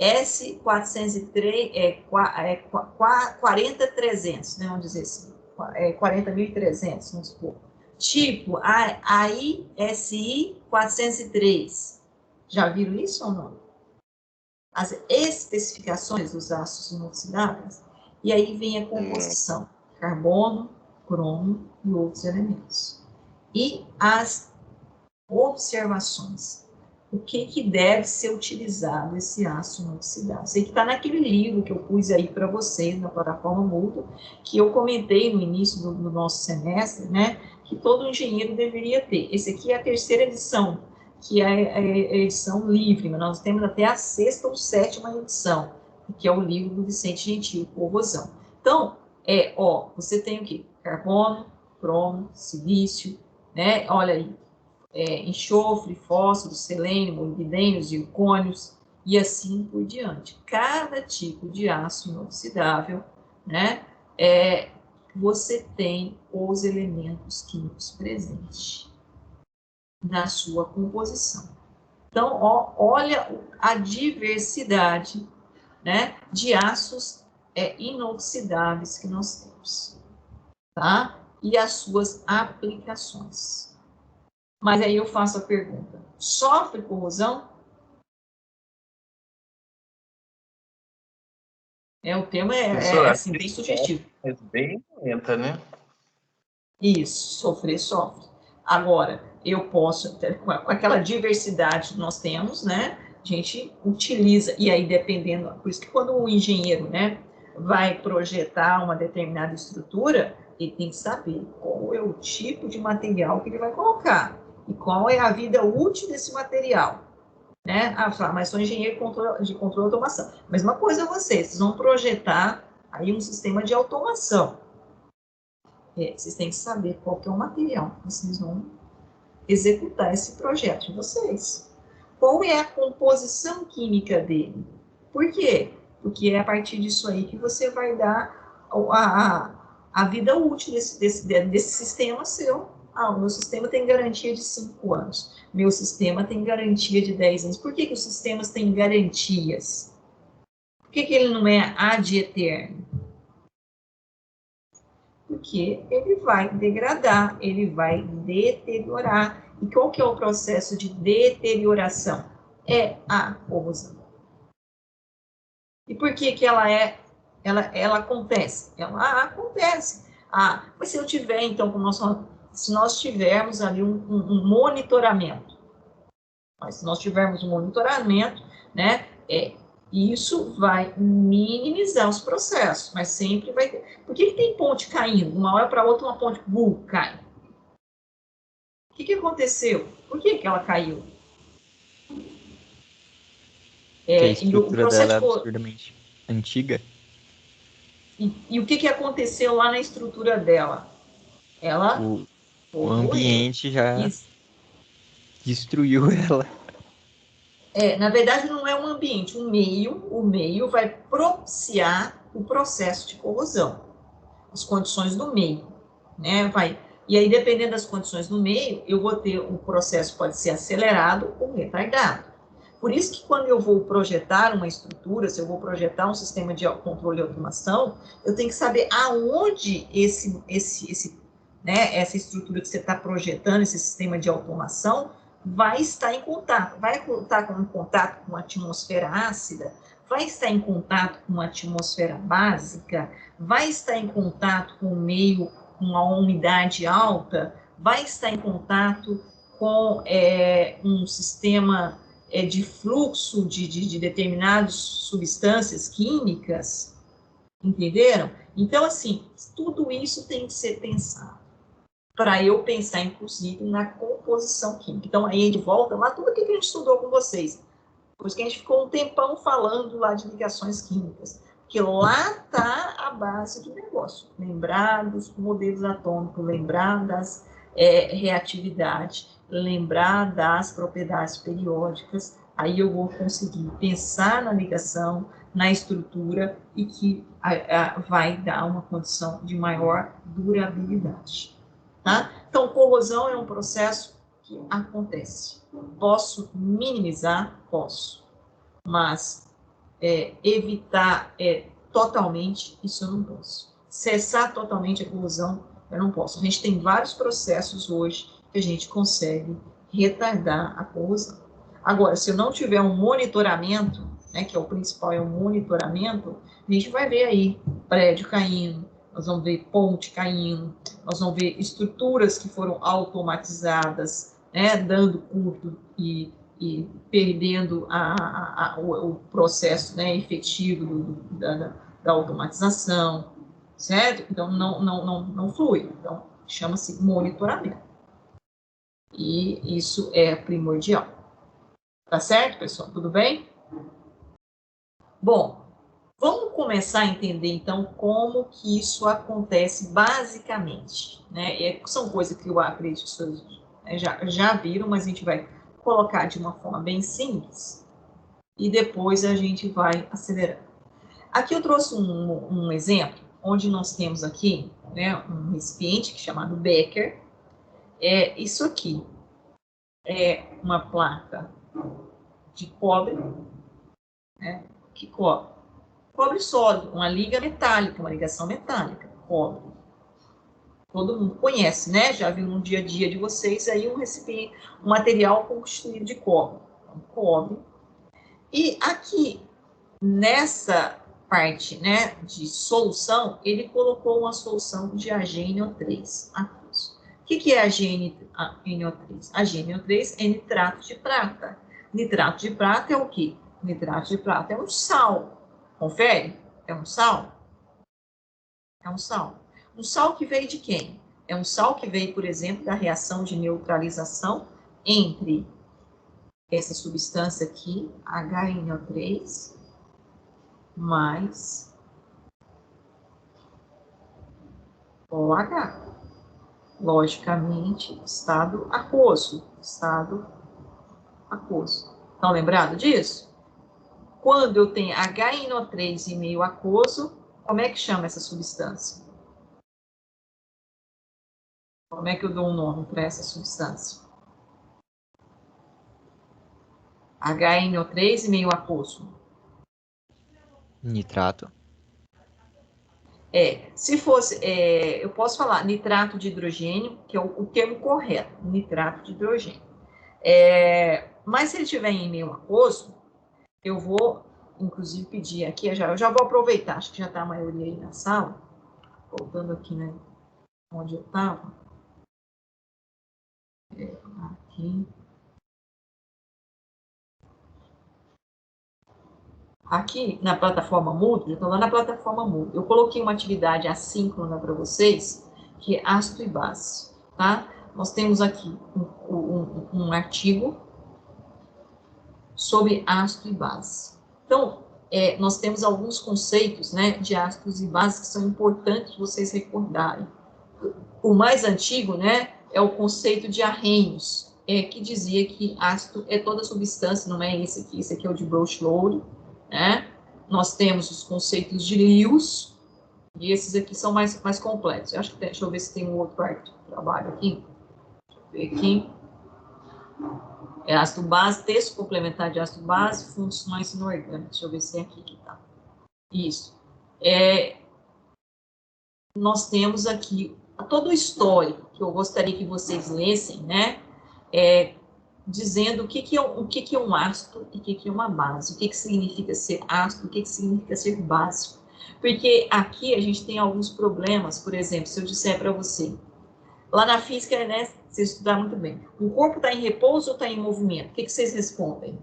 S403, 40.300, né? Vamos dizer assim. 40.300, vamos supor. Tipo AISI 403. Já viram isso ou não? As especificações dos aços inoxidáveis. E aí vem a composição, carbono, cromo e outros elementos. E as observações. O que deve ser utilizado esse aço inoxidável? Sei que está naquele livro que eu pus aí para vocês, na plataforma Moodle, que eu comentei no início do nosso semestre, né, que todo engenheiro deveria ter. Esse aqui é a terceira edição, que é a edição livre, mas nós temos até a sexta ou sétima edição, que é o livro do Vicente Gentil, Corrosão. Então, você tem o quê? Carbono, cromo, silício, né? Olha aí, enxofre, fósforo, selênio, molibdênio, zircônios e assim por diante. Cada tipo de aço inoxidável, né? Você tem os elementos químicos presentes na sua composição. Então, olha a diversidade, né, de aços inoxidáveis que nós temos, tá? E as suas aplicações. Mas aí eu faço a pergunta: sofre corrosão? O tema assim, bem sugestivo. É bem lenta, né? Isso, sofrer, sofre. Agora, eu posso, com aquela diversidade que nós temos, né, a gente utiliza, e aí dependendo, por isso que quando o engenheiro, né, vai projetar uma determinada estrutura, ele tem que saber qual é o tipo de material que ele vai colocar, e qual é a vida útil desse material, né? Mas sou engenheiro de controle de automação. Mesma coisa vocês vão projetar aí um sistema de automação. Vocês têm que saber qual que é o material que vocês vão executar esse projeto de vocês. Qual é a composição química dele? Por quê? Porque é a partir disso aí que você vai dar a vida útil desse sistema seu. O meu sistema tem garantia de 5 anos. Meu sistema tem garantia de 10 anos. Por que os sistemas têm garantias? Por que ele não é ad eterno? Porque ele vai degradar, ele vai deteriorar. E qual que é o processo de deterioração? É a corrosão. E por que ela acontece? Ela acontece. Mas se eu tiver, então, se nós tivermos ali um monitoramento, se nós tivermos um monitoramento, né, isso vai minimizar os processos, mas sempre vai ter. Por que tem ponte caindo? Uma hora para outra, uma ponte cai. O que aconteceu? Por que ela caiu? Que a estrutura dela é absurdamente antiga. E o que aconteceu lá na estrutura dela? O ambiente já destruiu ela. Na verdade, não é um ambiente, o meio vai propiciar o processo de corrosão, as condições do meio, né? E aí, dependendo das condições do meio, eu vou ter o processo pode ser acelerado ou retardado. Por isso que quando eu vou projetar uma estrutura, se eu vou projetar um sistema de controle e automação, eu tenho que saber aonde essa estrutura que você está projetando, esse sistema de automação, vai estar em contato. Vai estar em contato com a atmosfera ácida, vai estar em contato com a atmosfera básica, vai estar em contato com o meio com uma umidade alta, vai estar em contato com um sistema de fluxo de determinadas substâncias químicas, entenderam? Então, assim, tudo isso tem que ser pensado para eu pensar, inclusive, na composição química. Então, aí a gente volta lá, tudo aquilo que a gente estudou com vocês. Por isso que a gente ficou um tempão falando lá de ligações químicas. Porque lá está a base do negócio. Lembrar dos modelos atômicos, lembrar das reatividade, lembrar das propriedades periódicas. Aí eu vou conseguir pensar na ligação, na estrutura e que vai dar uma condição de maior durabilidade. Tá? Então, corrosão é um processo que acontece. Posso minimizar? Posso. Mas evitar totalmente, isso eu não posso. Cessar totalmente a corrosão, eu não posso. A gente tem vários processos hoje que a gente consegue retardar a corrosão. Agora, se eu não tiver um monitoramento, né, que é o principal, é o monitoramento, a gente vai ver aí prédio caindo, nós vamos ver ponte caindo, nós vamos ver estruturas que foram automatizadas, né, dando curto e perdendo o processo, né, efetivo da automatização, certo? Então, não flui. Então, chama-se monitoramento. E isso é primordial. Tá certo, pessoal? Tudo bem? Bom, vamos começar a entender, então, como que isso acontece basicamente, né? São coisas que eu acredito que vocês já viram, mas a gente vai colocar de uma forma bem simples e depois a gente vai acelerando. Aqui eu trouxe um exemplo, onde nós temos aqui, né, um recipiente chamado Becker. Isso aqui é uma placa de cobre, né, que cobre sólido, uma liga metálica, uma ligação metálica, cobre. Todo mundo conhece, né? Já viu no dia a dia de vocês aí um recipiente, um material constituído de cobre. Então, cobre. E aqui, nessa parte, né, de solução, ele colocou uma solução de AgNO3 aquoso. O que é AgNO3? AgNO3 é nitrato de prata. Nitrato de prata é o quê? Nitrato de prata é um sal. Confere? É um sal? É um sal. Um sal que veio de quem? É um sal que veio, por exemplo, da reação de neutralização entre essa substância aqui, HNO3, mais OH. Logicamente, estado aquoso. Estado aquoso. Estão lembrados disso? Quando eu tenho HNO3 em meio aquoso, como é que chama essa substância? Como é que eu dou um nome para essa substância? HNO3 e meio aquoso. Nitrato. Se fosse, eu posso falar nitrato de hidrogênio, que é o termo correto, nitrato de hidrogênio. Mas se ele estiver em meio aquoso, eu vou, inclusive, pedir aqui, eu já vou aproveitar, acho que já está a maioria aí na sala, voltando aqui, né, onde eu estava. Aqui. Aqui na plataforma Moodle, eu estou lá na plataforma Moodle, eu coloquei uma atividade assíncrona para vocês, que é ácido e base, tá? Nós temos aqui um artigo sobre ácido e base. Então, nós temos alguns conceitos, né, de ácidos e bases que são importantes vocês recordarem. O mais antigo, né, é o conceito de Arrhenius, que dizia que ácido é toda substância, não é esse aqui é o de Brauch-Lowry, né? Nós temos os conceitos de Lewis, e esses aqui são mais completos. Eu acho que deixa eu ver se tem um outro trabalho aqui. Deixa eu ver aqui. Ácido base, texto complementar de ácido base, funções inorgânicas. Deixa eu ver se é aqui que está. Isso. Nós temos aqui todo o histórico que eu gostaria que vocês lessem, né? Dizendo o que é um ácido e o que é uma base, o que significa ser ácido, o que significa ser básico. Porque aqui a gente tem alguns problemas, por exemplo, se eu disser para você, lá na física, né, você estudar muito bem, o corpo está em repouso ou está em movimento? O que vocês respondem?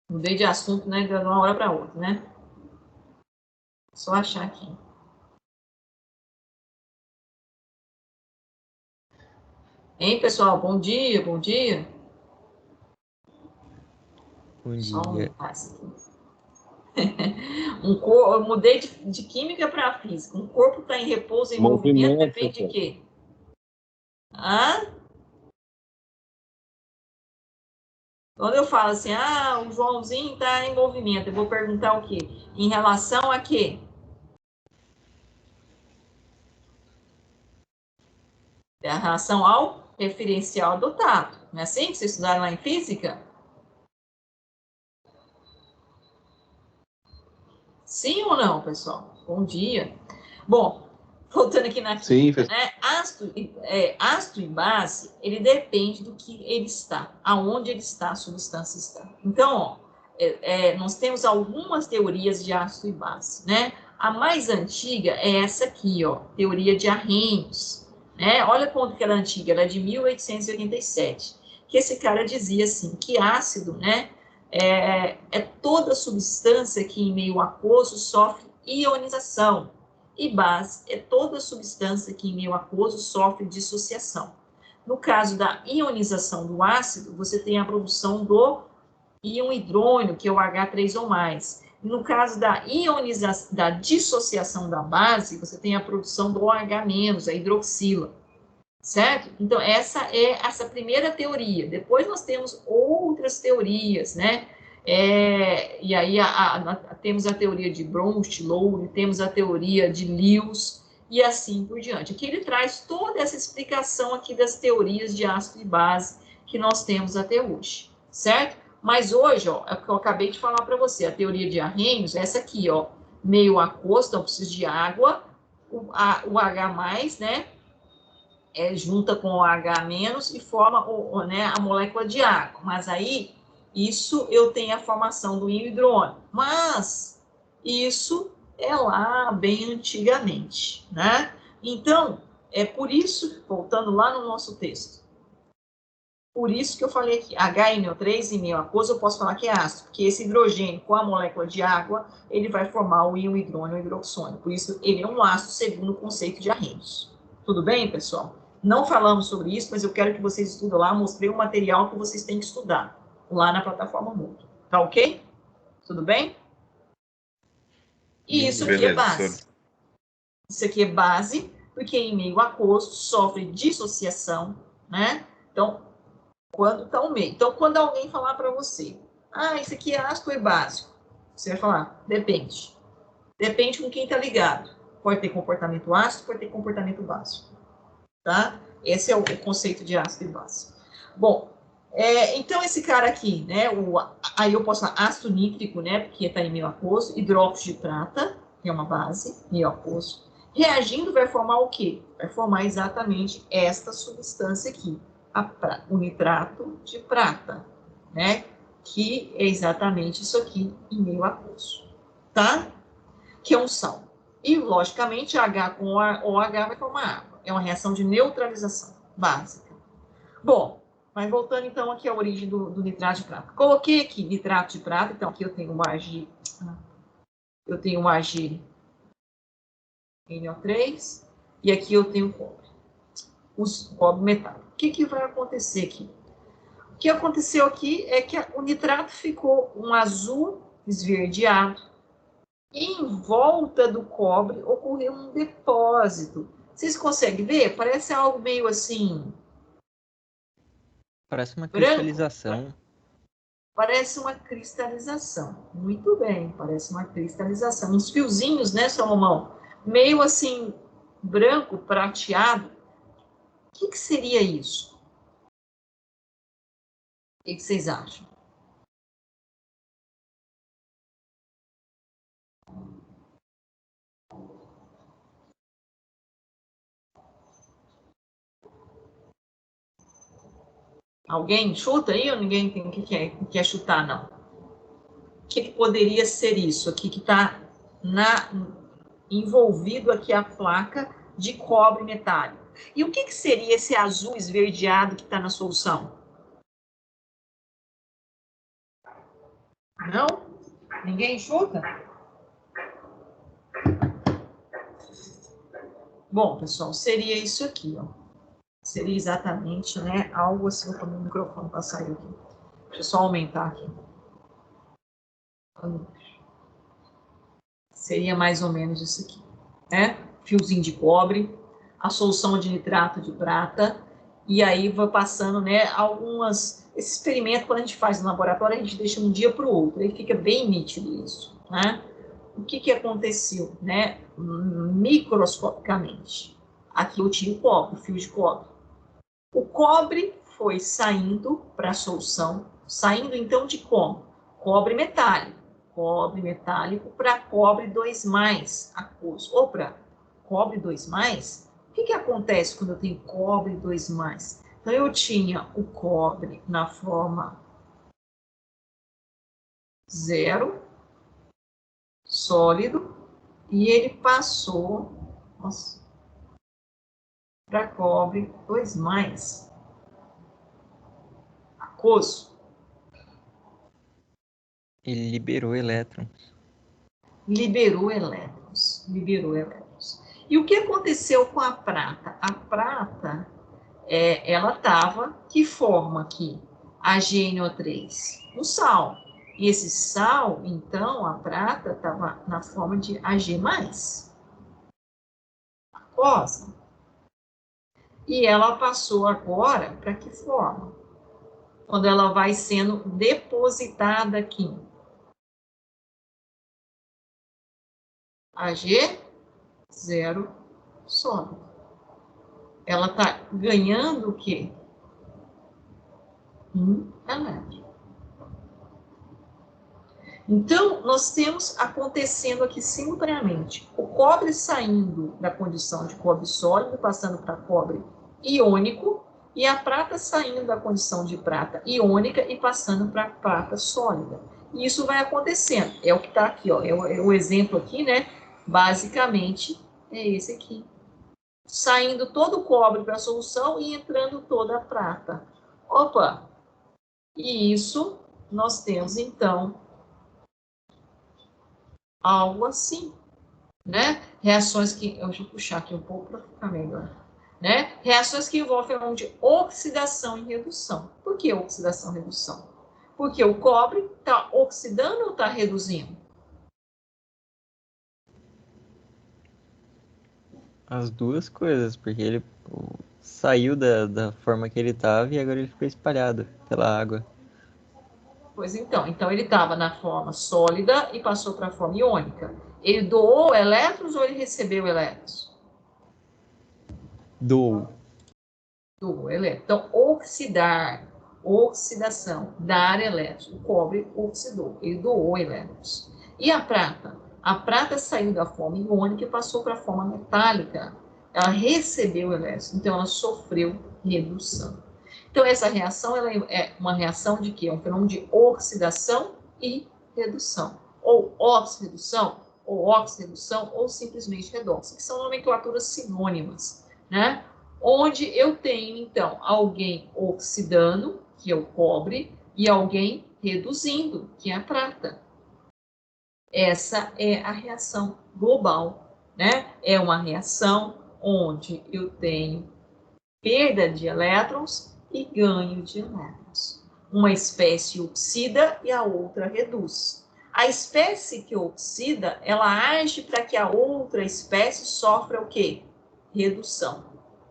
Mudei de assunto, né, de uma hora para outra, né? Só achar aqui. Hein, pessoal? Bom dia, bom dia. Bom Só dia. eu mudei de química para física. Um corpo está em repouso em movimento depende de quê? Quando eu falo assim, ah, o Joãozinho está em movimento, eu vou perguntar o quê? Em relação a quê? Em relação ao referencial adotado. Não é assim que vocês estudaram lá em física? Sim ou não, pessoal? Bom dia. Bom, voltando aqui na química, né? Ácido e base, ele depende do que ele está, aonde ele está, a substância está. Então, ó, nós temos algumas teorias de ácido e base, né? A mais antiga é essa aqui, ó, teoria de Arrhenius, né? Olha quanto que ela é antiga, ela é de 1887, que esse cara dizia assim, que ácido, né, é toda substância que em meio aquoso sofre ionização, e base é toda substância que em meio aquoso sofre dissociação. No caso da ionização do ácido, você tem a produção do íon hidrônio, que é o H3 ou mais. No caso da ionização, da dissociação da base, você tem a produção do OH-, a hidroxila. Certo? Então, essa é essa primeira teoria. Depois nós temos outras teorias, né? E aí temos a teoria de Bronsted-Lowry, temos a teoria de Lewis e assim por diante. Aqui ele traz toda essa explicação aqui das teorias de ácido e base que nós temos até hoje, certo? Mas hoje, ó, é o que eu acabei de falar para você, a teoria de Arrhenius, essa aqui, ó, meio aquoso, então precisa de água, o H+, né? Junta com o H- e forma né, a molécula de água. Mas aí, isso eu tenho a formação do íon hidrônio. Mas isso é lá bem antigamente, né? Então, é por isso, voltando lá no nosso texto, por isso que eu falei aqui, HNO3 em meio aquoso, eu posso falar que é ácido, porque esse hidrogênio com a molécula de água, ele vai formar o íon hidrônio hidroxônio. Por isso, ele é um ácido segundo o conceito de Arrhenius. Tudo bem, pessoal? Não falamos sobre isso, mas eu quero que vocês estudem lá, mostrei o material que vocês têm que estudar, lá na plataforma Moodle. Tá ok? Tudo bem? E isso aqui é base. Isso aqui é base, porque em meio aquoso sofre dissociação, né? Então, quando está o meio. Então, quando alguém falar para você, ah, isso aqui é ácido ou é básico? Você vai falar, depende. Depende com quem está ligado. Pode ter comportamento ácido, pode ter comportamento básico. Tá? Esse é o conceito de ácido e base. Bom, então esse cara aqui, né, aí eu posso falar ácido nítrico, né, porque está em meio aquoso, hidróxido de prata, que é uma base, meio aquoso. Reagindo vai formar o quê? Vai formar exatamente esta substância aqui, o nitrato de prata, né, que é exatamente isso aqui em meio aquoso, tá? Que é um sal. E, logicamente, H com OH vai formar água. É uma reação de neutralização básica. Bom, mas voltando então aqui à origem do nitrato de prata. Coloquei aqui nitrato de prata, então aqui eu tenho um Ag, NO3, e aqui eu tenho cobre. Cobre metálico. O que vai acontecer aqui? O que aconteceu aqui é que o nitrato ficou um azul esverdeado, e em volta do cobre ocorreu um depósito. Vocês conseguem ver? Parece algo meio assim... Parece uma branco. cristalização. Parece uma cristalização. Muito bem, parece uma cristalização. Uns fiozinhos, né, Salomão? Meio assim, branco, prateado. O que seria isso? O que vocês acham? Alguém chuta aí ou ninguém tem que quer chutar, não? O que poderia ser isso aqui que está envolvido aqui a placa de cobre metálico? E o que seria esse azul esverdeado que está na solução? Não? Ninguém chuta? Bom, pessoal, seria isso aqui, ó. Seria exatamente, né, algo assim. Vou tomar o microfone para sair aqui. Deixa eu só aumentar aqui. Seria mais ou menos isso aqui, né? Fiozinho de cobre, a solução de nitrato de prata E aí vai passando, né, esse experimento, quando a gente faz no laboratório, a gente deixa um dia para o outro, aí fica bem nítido isso, né? O que aconteceu, né, microscopicamente? Aqui eu tinha o cobre, o fio de cobre. O cobre foi saindo para a solução, saindo então de como? Cobre metálico para cobre 2+, aquoso, ou para cobre 2+. O que acontece quando eu tenho cobre 2+? Então, eu tinha o cobre na forma 0, sólido, e ele passou para cobre 2+, aquoso. Ele liberou elétrons. Liberou elétrons. E o que aconteceu com a prata? A prata, ela estava, que forma aqui? AgNO3, um sal. E esse sal, então, a prata estava na forma de Ag+, aquosa. E ela passou agora para que forma? Quando ela vai sendo depositada aqui. Ag0 sólido. Ela está ganhando o quê? Um elétron. Então, nós temos acontecendo aqui simultaneamente o cobre saindo da condição de cobre sólido, passando para cobre iônico, e a prata saindo da condição de prata iônica e passando para prata sólida. E isso vai acontecendo. É o que está aqui, ó. É o exemplo aqui, né? Basicamente, é esse aqui. Saindo todo o cobre para a solução e entrando toda a prata. Opa! E isso nós temos, então, algo assim, né? Reações que... Deixa eu puxar aqui um pouco para ficar melhor. Né? Reações que envolvem fenômeno de oxidação e redução. Por que oxidação e redução? Porque o cobre está oxidando ou está reduzindo? As duas coisas, porque ele saiu da forma que ele estava e agora ele ficou espalhado pela água. Pois então ele estava na forma sólida e passou para a forma iônica. Ele doou elétrons ou ele recebeu elétrons? Doou. Doou elétrons. Então, oxidar, oxidação, dar elétrons. O cobre oxidou, ele doou elétrons. E a prata? A prata saiu da forma iônica e passou para a forma metálica. Ela recebeu elétrons, então ela sofreu redução. Então, essa reação ela é uma reação de quê? É um fenômeno de oxidação e redução. Ou oxirredução, ou simplesmente redox, que são nomenclaturas sinônimas, né? Onde eu tenho, então, alguém oxidando, que é o cobre, e alguém reduzindo, que é a prata. Essa é a reação global, né? É uma reação onde eu tenho perda de elétrons e ganho de elétrons. Uma espécie oxida e a outra reduz. A espécie que oxida, ela age para que a outra espécie sofra o quê? Redução.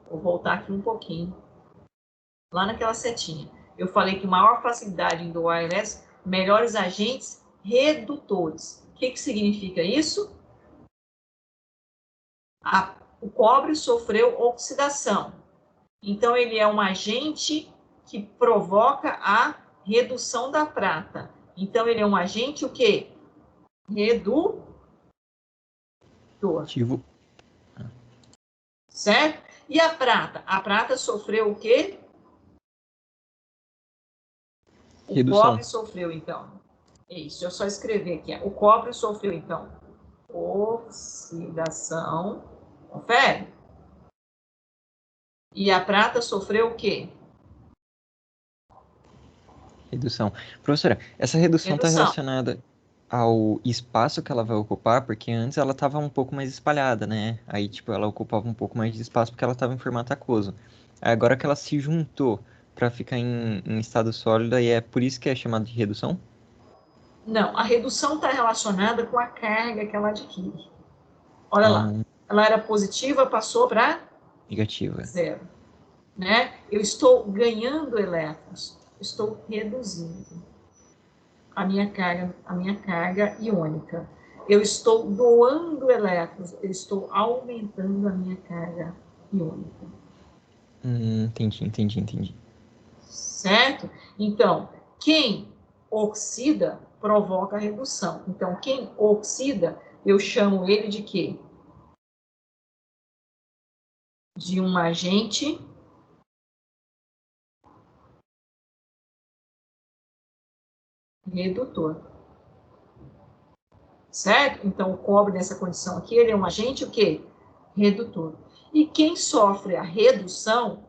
Vou voltar aqui um pouquinho. Lá naquela setinha. Eu falei que maior facilidade em doar elétrons, melhores agentes redutores. O que significa isso? O cobre sofreu oxidação. Então, ele é um agente que provoca a redução da prata. Então, ele é um agente o quê? Redutor. Ativo. Certo? E a prata? A prata sofreu o quê? Redução. O cobre sofreu, então. Isso, eu só escrever aqui. O cobre sofreu, então, oxidação. Confere? E a prata sofreu o quê? Redução. Professora, essa redução está relacionada ao espaço que ela vai ocupar, porque antes ela estava um pouco mais espalhada, né? Aí, tipo, ela ocupava um pouco mais de espaço porque ela estava em formato aquoso. Agora que ela se juntou para ficar em estado sólido, e é por isso que é chamado de redução? Não, a redução está relacionada com a carga que ela adquire. Olha lá, ela era positiva, passou para negativa. 0. né? Eu estou ganhando elétrons, estou reduzindo a minha carga iônica. Eu estou doando elétrons, eu estou aumentando a minha carga iônica. Entendi. Certo? Então, quem oxida provoca redução. Então, quem oxida, eu chamo ele de quê? De um agente redutor. Certo? Então, o cobre nessa condição aqui, ele é um agente o quê? Redutor. E quem sofre a redução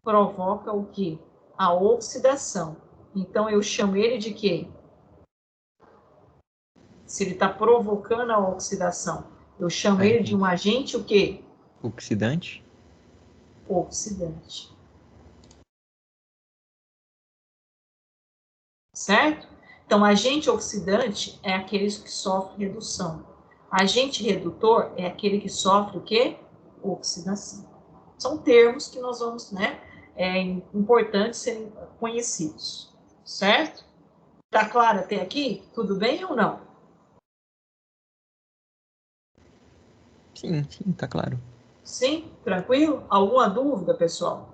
provoca o quê? A oxidação. Então, eu chamo ele de quê? Se ele está provocando a oxidação, eu chamo ele de um agente o quê? Oxidante? Oxidante. Certo? Então, agente oxidante é aquele que sofre redução. Agente redutor é aquele que sofre o quê? Oxidação. São termos que nós vamos, né, importantes serem conhecidos. Certo? Tá claro até aqui? Tudo bem ou não? Sim, tá claro. Sim? Tranquilo? Alguma dúvida, pessoal?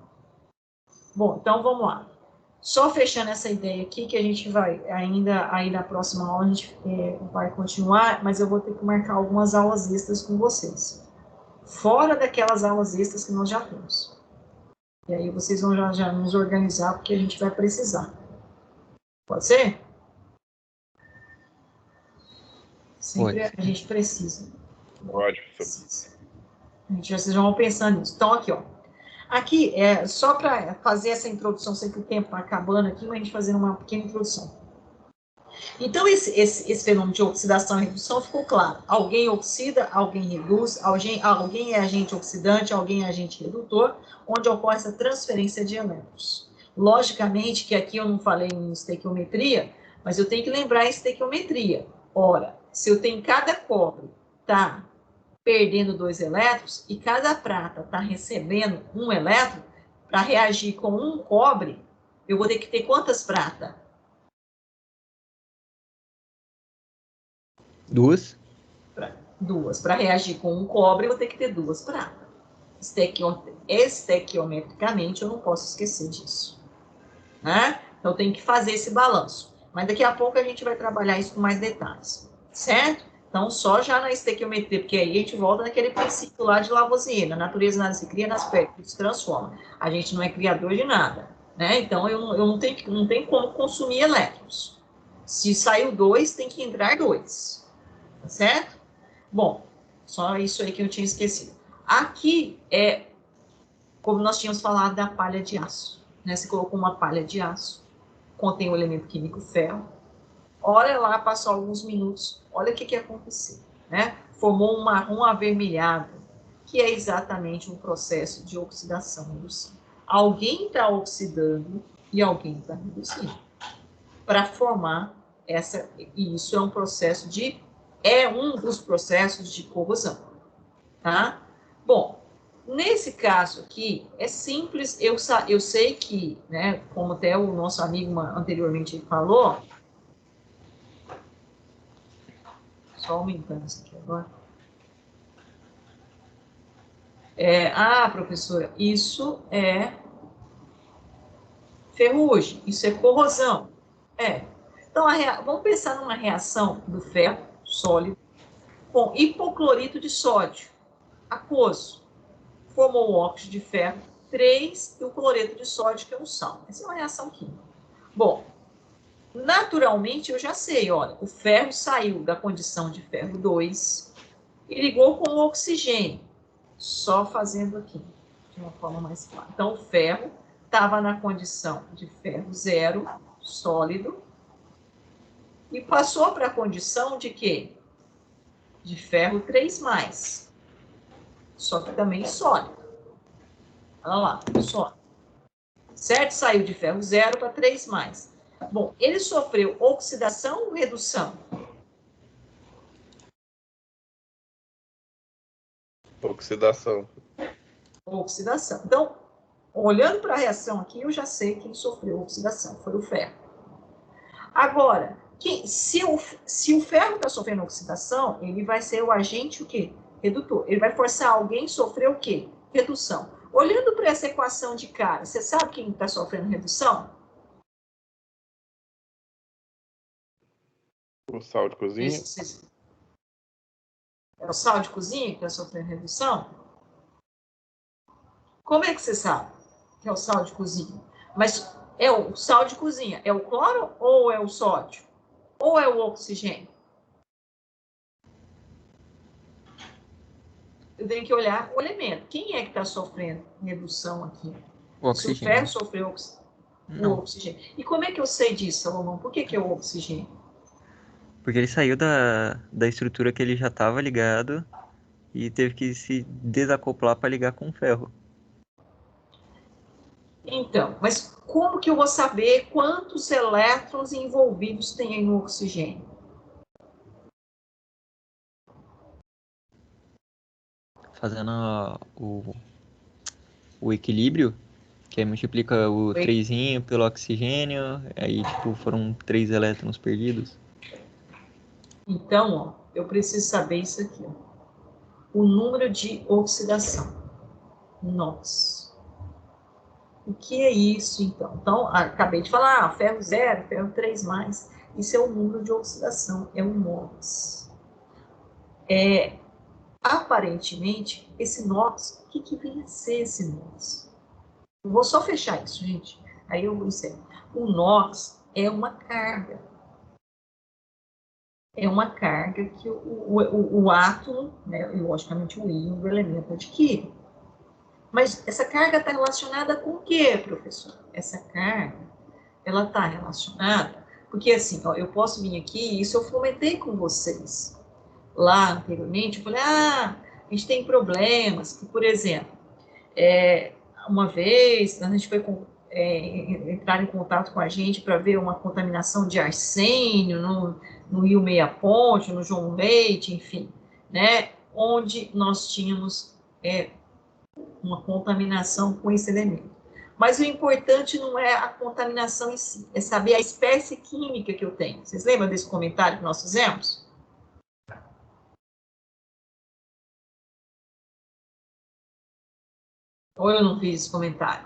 Bom, então vamos lá. Só fechando essa ideia aqui, que a gente vai, ainda aí na próxima aula, a gente vai continuar, mas eu vou ter que marcar algumas aulas extras com vocês. Fora daquelas aulas extras que nós já temos. E aí vocês vão já nos organizar, porque a gente vai precisar. Pode ser? Sempre a gente precisa. Pode, professor. Vocês já vão pensando nisso. Então, aqui, ó. Aqui, só para fazer essa introdução, sei que o tempo está acabando aqui, mas a gente fazendo uma pequena introdução. Então, esse fenômeno de oxidação e redução ficou claro. Alguém oxida, alguém reduz, alguém é agente oxidante, alguém é agente redutor, onde ocorre essa transferência de elétrons. Logicamente que aqui eu não falei em estequiometria, mas eu tenho que lembrar em estequiometria. Ora, se eu tenho cada cobre, tá perdendo 2 elétrons e cada prata está recebendo 1 elétron, para reagir com um cobre, eu vou ter que ter quantas pratas? 2? 2. Para reagir com um cobre, eu vou ter que ter 2 pratas. Estequiometricamente, eu não posso esquecer disso. Né? Então, eu tenho que fazer esse balanço. Mas daqui a pouco a gente vai trabalhar isso com mais detalhes. Certo? Então, só já na estequiometria, porque aí a gente volta naquele princípio lá de Lavoisier, na natureza nada se cria, nas pernas se transforma. A gente não é criador de nada, né? Então, eu não tenho como consumir elétrons. Se saiu 2, tem que entrar 2, tá certo? Bom, só isso aí que eu tinha esquecido. Aqui é, como nós tínhamos falado da palha de aço, né? Você colocou uma palha de aço, contém o elemento químico ferro. Olha lá, passou alguns minutos, olha o que aconteceu, né? Formou um marrom avermelhado, que é exatamente um processo de oxidação e redução. Alguém está oxidando e alguém está reduzindo para formar essa, e isso é um processo um dos processos de corrosão, tá? Bom, nesse caso aqui, é simples, eu sei que, né, como até o nosso amigo anteriormente falou, só aumentando isso aqui agora. Professora, isso é ferrugem, isso é corrosão. Então, vamos pensar numa reação do ferro sólido com hipoclorito de sódio, aquoso. Formou o óxido de ferro 3 e o cloreto de sódio, que é um sal. Essa é uma reação química. Bom, naturalmente eu já sei, olha, o ferro saiu da condição de ferro 2 e ligou com o oxigênio, só fazendo aqui, de uma forma mais clara. Então, o ferro estava na condição de ferro 0, sólido, e passou para a condição de quê? De ferro 3+, só que também sólido. Olha lá, sólido. Certo? Saiu de ferro 0 para 3+. Bom, ele sofreu oxidação ou redução? Oxidação. Oxidação. Então, olhando para a reação aqui, eu já sei quem sofreu oxidação, foi o ferro. Agora, se o ferro está sofrendo oxidação, ele vai ser o agente o quê? Redutor. Ele vai forçar alguém a sofrer o quê? Redução. Olhando para essa equação de cara, você sabe quem está sofrendo redução? O sal de cozinha. É o sal de cozinha que está sofrendo redução? Como é que você sabe que é o sal de cozinha? Mas é o sal de cozinha, é o cloro ou é o sódio? Ou é o oxigênio? Eu tenho que olhar o elemento. Quem é que está sofrendo redução aqui? O Se o oxigênio. ferro sofreu o oxigênio. E como é que eu sei disso, Salomão? Por que é o oxigênio? Porque ele saiu da estrutura que ele já estava ligado e teve que se desacoplar para ligar com o ferro. Então, mas como que eu vou saber quantos elétrons envolvidos tem aí no oxigênio? Fazendo o equilíbrio, que aí multiplica o 3 pelo oxigênio, aí tipo foram 3 elétrons perdidos. Então, ó, eu preciso saber isso aqui, ó. O número de oxidação, NOx. O que é isso, então? Então, acabei de falar, ferro 0, ferro 3+, isso é o número de oxidação, é o NOx. Aparentemente, esse NOx, o que vem a ser esse NOx? Eu vou só fechar isso, gente, aí eu vou encerrar. O NOx é uma carga. É uma carga que o átomo, né, e logicamente o íon do elemento adquire. Mas essa carga está relacionada com o quê, professor? Essa carga, ela está relacionada, porque assim, ó, eu posso vir aqui, isso eu comentei com vocês lá anteriormente, eu falei, a gente tem problemas, que, por exemplo, uma vez a gente foi entrar em contato com a gente para ver uma contaminação de arsênio no Rio Meia Ponte, no João Leite, enfim, né, onde nós tínhamos uma contaminação com esse elemento. Mas o importante não é a contaminação em si, é saber a espécie química que eu tenho. Vocês lembram desse comentário que nós fizemos? Ou eu não fiz esse comentário?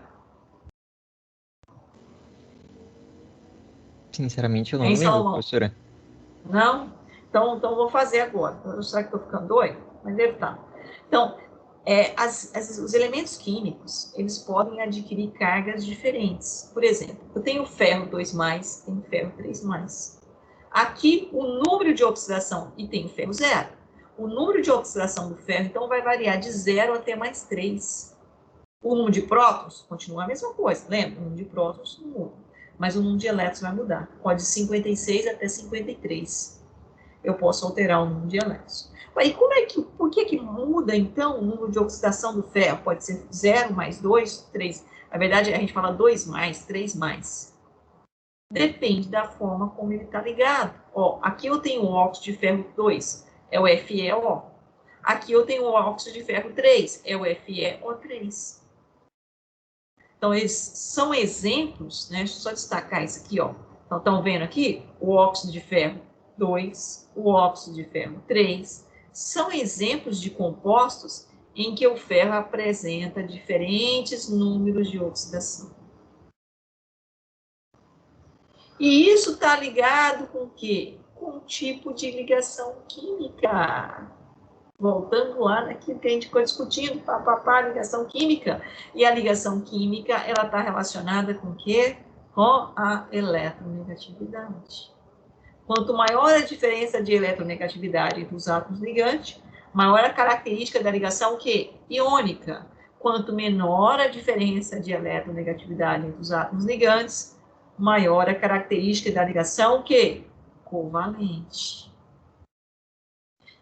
Sinceramente, eu não Hein, lembro, Salomão? professora. Não? Então vou fazer agora. Será que estou ficando doido? Mas deve estar. Então, os elementos químicos, eles podem adquirir cargas diferentes. Por exemplo, eu tenho ferro 2+, tenho ferro 3+. Aqui, o número de oxidação, e tenho ferro 0. O número de oxidação do ferro, então, vai variar de 0 até +3. O número de prótons continua a mesma coisa, lembra? O número de prótons não muda, mas o número de elétrons vai mudar. Pode de 56 até 53. Eu posso alterar o número de elétrons. E por que muda, então, o número de oxidação do ferro? Pode ser 0 mais 2, 3. Na verdade, a gente fala 2 mais, 3 mais. Depende da forma como ele está ligado. Ó, aqui eu tenho o óxido de ferro 2, é o FeO. Aqui eu tenho o óxido de ferro 3, é o FeO3. Então, eles são exemplos, né? Deixa eu só destacar isso aqui, ó. Então, estão vendo aqui? O óxido de ferro 2, o óxido de ferro 3, são exemplos de compostos em que o ferro apresenta diferentes números de oxidação. E isso está ligado com o quê? Com o tipo de ligação química. Voltando lá naquilo que a gente ficou discutindo, ligação química. E a ligação química, ela está relacionada com o quê? Com a eletronegatividade. Quanto maior a diferença de eletronegatividade entre os átomos ligantes, maior a característica da ligação que iônica. Quanto menor a diferença de eletronegatividade entre os átomos ligantes, maior a característica da ligação que covalente.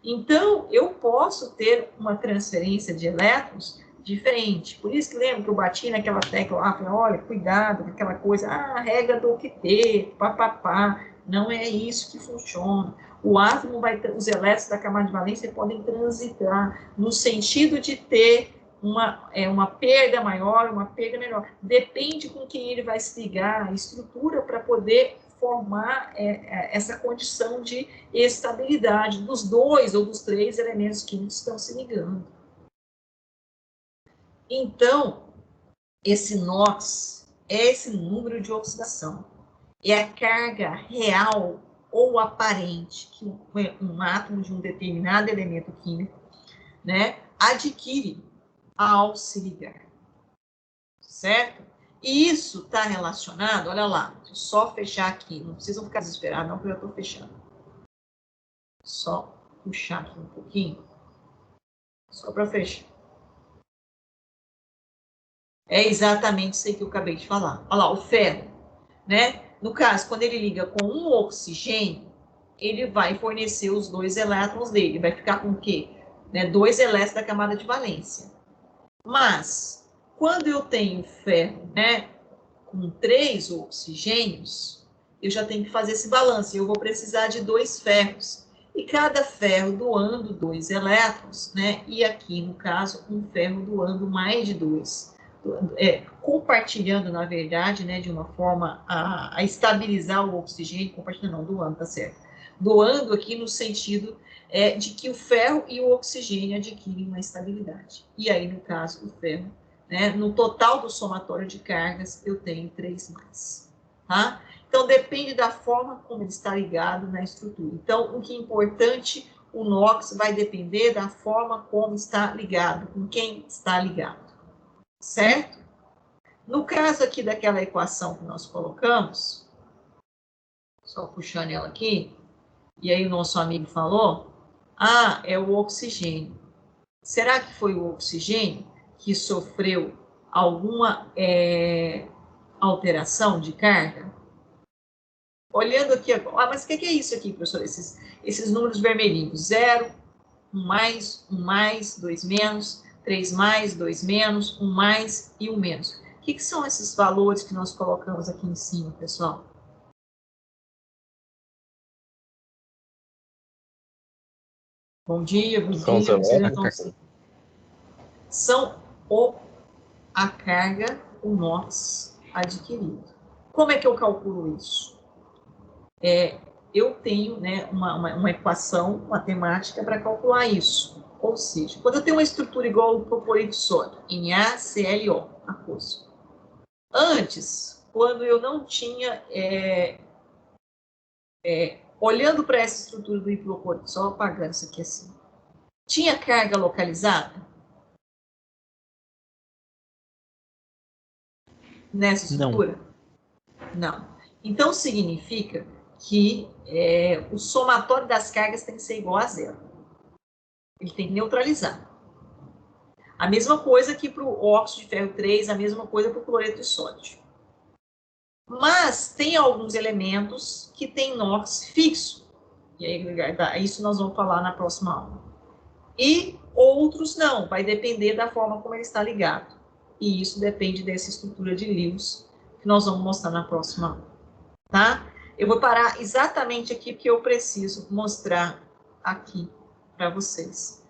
Então, eu posso ter uma transferência de elétrons diferente. Por isso que lembra que eu bati naquela tecla lá, falei, olha, cuidado com aquela coisa, a regra do octeto, papapá. Não é isso que funciona. O átomo os elétrons da camada de valência podem transitar no sentido de ter uma perda maior, uma perda menor. Depende com quem ele vai se ligar, a estrutura para poder formar essa condição de estabilidade dos 2 ou dos 3 elementos químicos que estão se ligando. Então, esse NOx é esse número de oxidação. É a carga real ou aparente que um átomo de um determinado elemento químico, né, adquire ao se ligar. Certo? E isso está relacionado, olha lá, deixa eu só fechar aqui, não precisam ficar desesperados, não, porque eu estou fechando. Só puxar aqui um pouquinho, só para fechar. É exatamente isso aí que eu acabei de falar. Olha lá, o ferro, né? No caso, quando ele liga com um oxigênio, ele vai fornecer os 2 elétrons dele, vai ficar com o quê? 2 elétrons da camada de valência. Mas, quando eu tenho ferro, né, com 3 oxigênios, eu já tenho que fazer esse balanço. Eu vou precisar de 2 ferros. E cada ferro doando 2 elétrons, né? E aqui, no caso, um ferro doando mais de 2. Compartilhando, na verdade, né, de uma forma a estabilizar o oxigênio, compartilhando, não, doando, tá certo. Doando aqui no sentido de que o ferro e o oxigênio adquirem uma estabilidade. E aí, no caso, o ferro, né, no total do somatório de cargas, eu tenho 3 mais. Tá? Então, depende da forma como ele está ligado na estrutura. Então, o que é importante, o NOx vai depender da forma como está ligado, com quem está ligado. Certo? No caso aqui daquela equação que nós colocamos, só puxando ela aqui, e aí o nosso amigo falou, é o oxigênio. Será que foi o oxigênio que sofreu alguma alteração de carga? Olhando aqui agora, mas o que é isso aqui, professor? Esses números vermelhinhos, 0, 1 mais, 2 menos, 3 mais, 2 menos, 1 mais e 1 menos. O que são esses valores que nós colocamos aqui em cima, pessoal? Bom dia, vocês já estão... São a carga, o NOx adquirido. Como é que eu calculo isso? Eu tenho, né, uma equação matemática para calcular isso. Ou seja, quando eu tenho uma estrutura igual ao propórito de sódio, NaClO, aquoso. Antes, quando eu não tinha, olhando para essa estrutura do hipoclorito, só apagando isso aqui assim, tinha carga localizada nessa estrutura? Não. Então, significa que o somatório das cargas tem que ser igual a 0. Ele tem que neutralizar. A mesma coisa que para o óxido de ferro 3, a mesma coisa para o cloreto de sódio. Mas tem alguns elementos que têm NOx fixo. E aí, isso nós vamos falar na próxima aula. E outros não, vai depender da forma como ele está ligado. E isso depende dessa estrutura de Lewis, que nós vamos mostrar na próxima aula. Tá? Eu vou parar exatamente aqui, porque eu preciso mostrar aqui para vocês.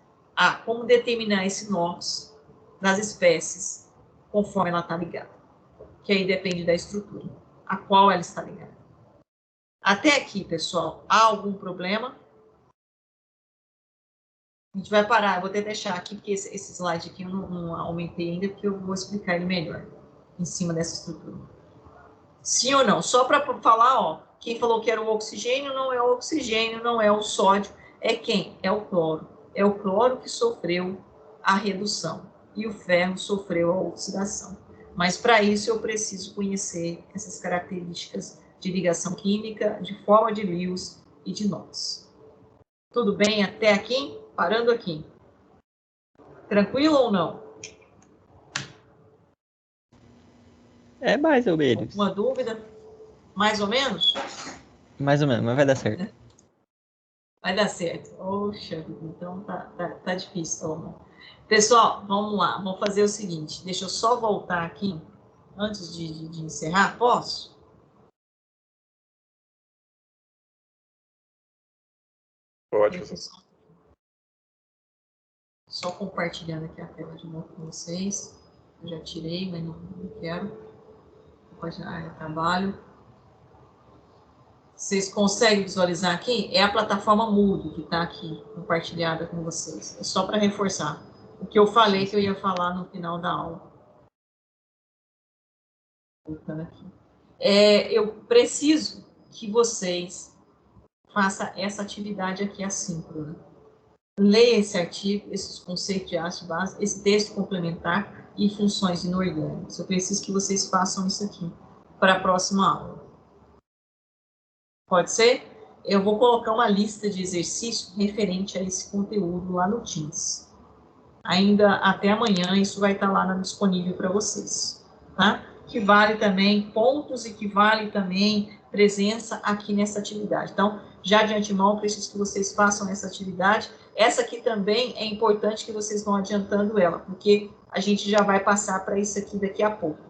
Como determinar esse NOx das espécies conforme ela está ligada. Que aí depende da estrutura, a qual ela está ligada. Até aqui, pessoal, há algum problema? A gente vai parar, eu vou até deixar aqui, porque esse slide aqui eu não aumentei ainda, porque eu vou explicar ele melhor, em cima dessa estrutura. Sim ou não? Só para falar, quem falou que era o oxigênio, não é o oxigênio, não é o sódio, é quem? É o cloro. É o cloro que sofreu a redução e o ferro sofreu a oxidação. Mas para isso eu preciso conhecer essas características de ligação química, de forma de Lewis e de NOx. Tudo bem até aqui? Parando aqui. Tranquilo ou não? É mais ou menos. Alguma dúvida? Mais ou menos? Mais ou menos, mas vai dar certo. Vai dar certo. Poxa, então tá difícil. Toma. Pessoal, vamos lá. Vamos fazer o seguinte. Deixa eu só voltar aqui antes de encerrar. Posso? Pode. Só compartilhando aqui a tela de novo com vocês. Eu já tirei, mas não quero. Compartilhar trabalho. Vocês conseguem visualizar aqui? É a plataforma Moodle que está aqui compartilhada com vocês. É só para reforçar o que eu falei que eu ia falar no final da aula. Voltando aqui. Eu preciso que vocês façam essa atividade aqui assíncrona. Leia esse artigo, esses conceitos de ácido base, esse texto complementar e funções inorgânicas. Eu preciso que vocês façam isso aqui para a próxima aula. Pode ser? Eu vou colocar uma lista de exercícios referente a esse conteúdo lá no Teams. Ainda até amanhã isso vai estar lá disponível para vocês, tá? Que vale também pontos e que vale também presença aqui nessa atividade. Então, já de antemão, eu preciso que vocês façam essa atividade. Essa aqui também é importante que vocês vão adiantando ela, porque a gente já vai passar para isso aqui daqui a pouco.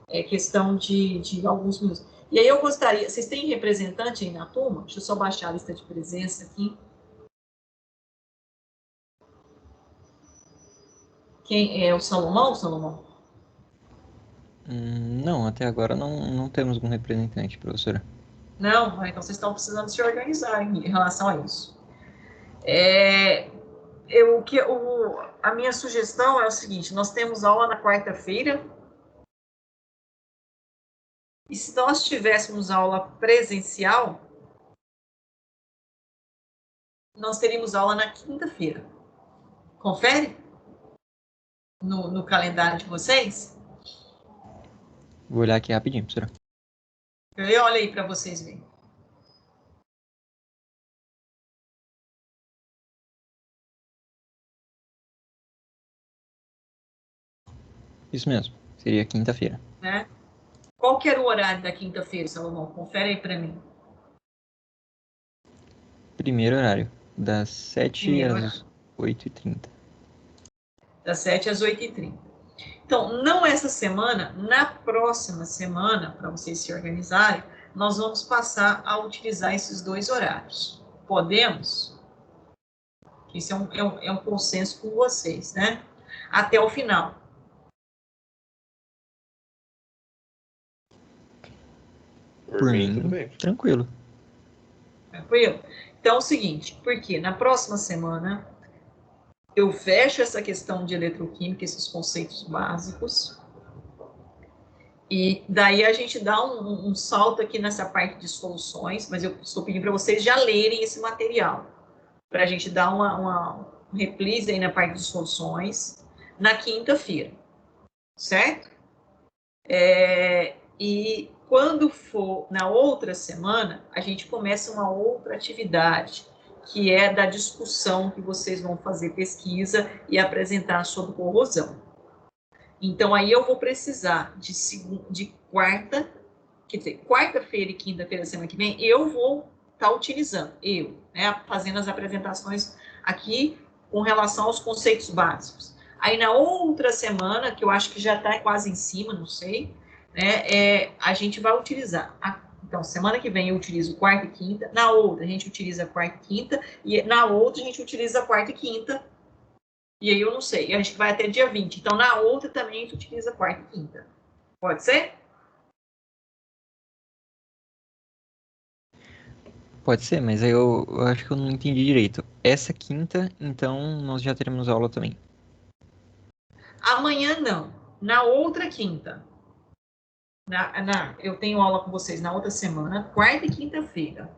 É questão de alguns minutos. E aí eu gostaria, vocês têm representante aí na turma? Deixa eu só baixar a lista de presença aqui. Quem é o Salomão, Salomão? Não, até agora não temos um representante, professora. Não? Então vocês estão precisando se organizar em relação a isso. A minha sugestão é o seguinte, nós temos aula na quarta-feira, e se nós tivéssemos aula presencial, nós teríamos aula na quinta-feira. Confere? No calendário de vocês? Vou olhar aqui rapidinho, professora. Olha aí para vocês verem. Isso mesmo, seria quinta-feira. Né? Qual que era o horário da quinta-feira, Salomão? Confere aí para mim. Primeiro horário, das 7 às 8h30. Das 7 às 8h30. Então, não essa semana, na próxima semana, para vocês se organizarem, nós vamos passar a utilizar esses dois horários. Podemos? Isso é um consenso com vocês, né? Até o final. Por mim, tranquilo. Tranquilo? Então, é o seguinte, porque na próxima semana eu fecho essa questão de eletroquímica, esses conceitos básicos, e daí a gente dá um salto aqui nessa parte de soluções, mas eu estou pedindo para vocês já lerem esse material, para a gente dar uma reprise aí na parte de soluções, na quinta-feira, certo? E quando for na outra semana, a gente começa uma outra atividade, que é da discussão que vocês vão fazer pesquisa e apresentar sobre corrosão. Então, aí eu vou precisar de quarta, quer dizer, quarta-feira e quinta-feira da semana que vem, eu vou estar utilizando, fazendo as apresentações aqui com relação aos conceitos básicos. Aí, na outra semana, que eu acho que já está quase em cima, não sei, a gente vai utilizar. Então, semana que vem eu utilizo quarta e quinta, na outra a gente utiliza quarta e quinta, e na outra a gente utiliza quarta e quinta, e aí eu não sei, a gente vai até dia 20. Então, na outra também a gente utiliza quarta e quinta. Pode ser? Pode ser, mas aí eu acho que eu não entendi direito. Essa quinta, então, nós já teremos aula também. Amanhã não, na outra quinta. Eu tenho aula com vocês na outra semana, quarta e quinta-feira.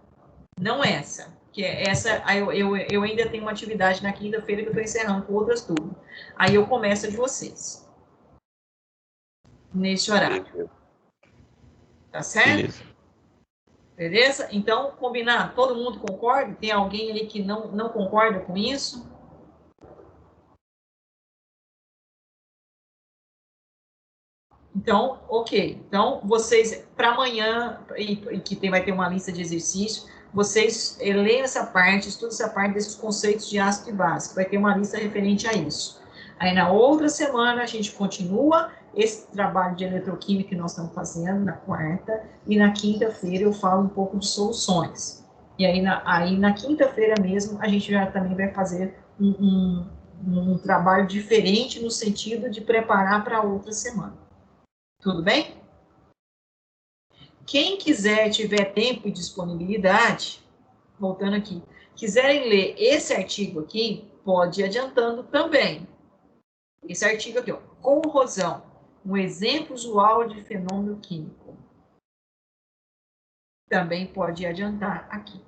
Não essa, que essa eu ainda tenho uma atividade na quinta-feira que eu estou encerrando com outras turmas. Aí eu começo a de vocês. Neste horário. Tá certo? Beleza? Então, combinado? Todo mundo concorda? Tem alguém aí que não concorda com isso? Então, ok. Então, vocês, para amanhã, e que vai ter uma lista de exercícios, vocês leiam essa parte, estudem essa parte desses conceitos de ácido e base, que vai ter uma lista referente a isso. Aí, na outra semana, a gente continua esse trabalho de eletroquímica que nós estamos fazendo, na quarta, e na quinta-feira eu falo um pouco de soluções. E aí, na quinta-feira mesmo, a gente já também vai fazer um trabalho diferente no sentido de preparar para outra semana. Tudo bem? Quem quiser, tiver tempo e disponibilidade, voltando aqui, quiserem ler esse artigo aqui, pode ir adiantando também. Esse artigo aqui, ó, corrosão, um exemplo usual de fenômeno químico. Também pode adiantar aqui.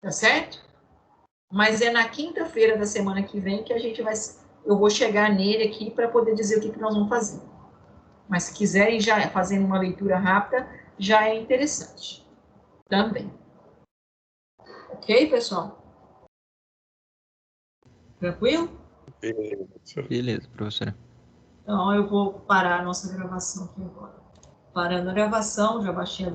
Tá certo? Mas é na quinta-feira da semana que vem que eu vou chegar nele aqui para poder dizer o que nós vamos fazer. Mas se quiserem já fazendo uma leitura rápida, já é interessante. Também. Ok, pessoal? Tranquilo? Beleza, professora. Então, eu vou parar a nossa gravação aqui agora. Parando a gravação, já baixei a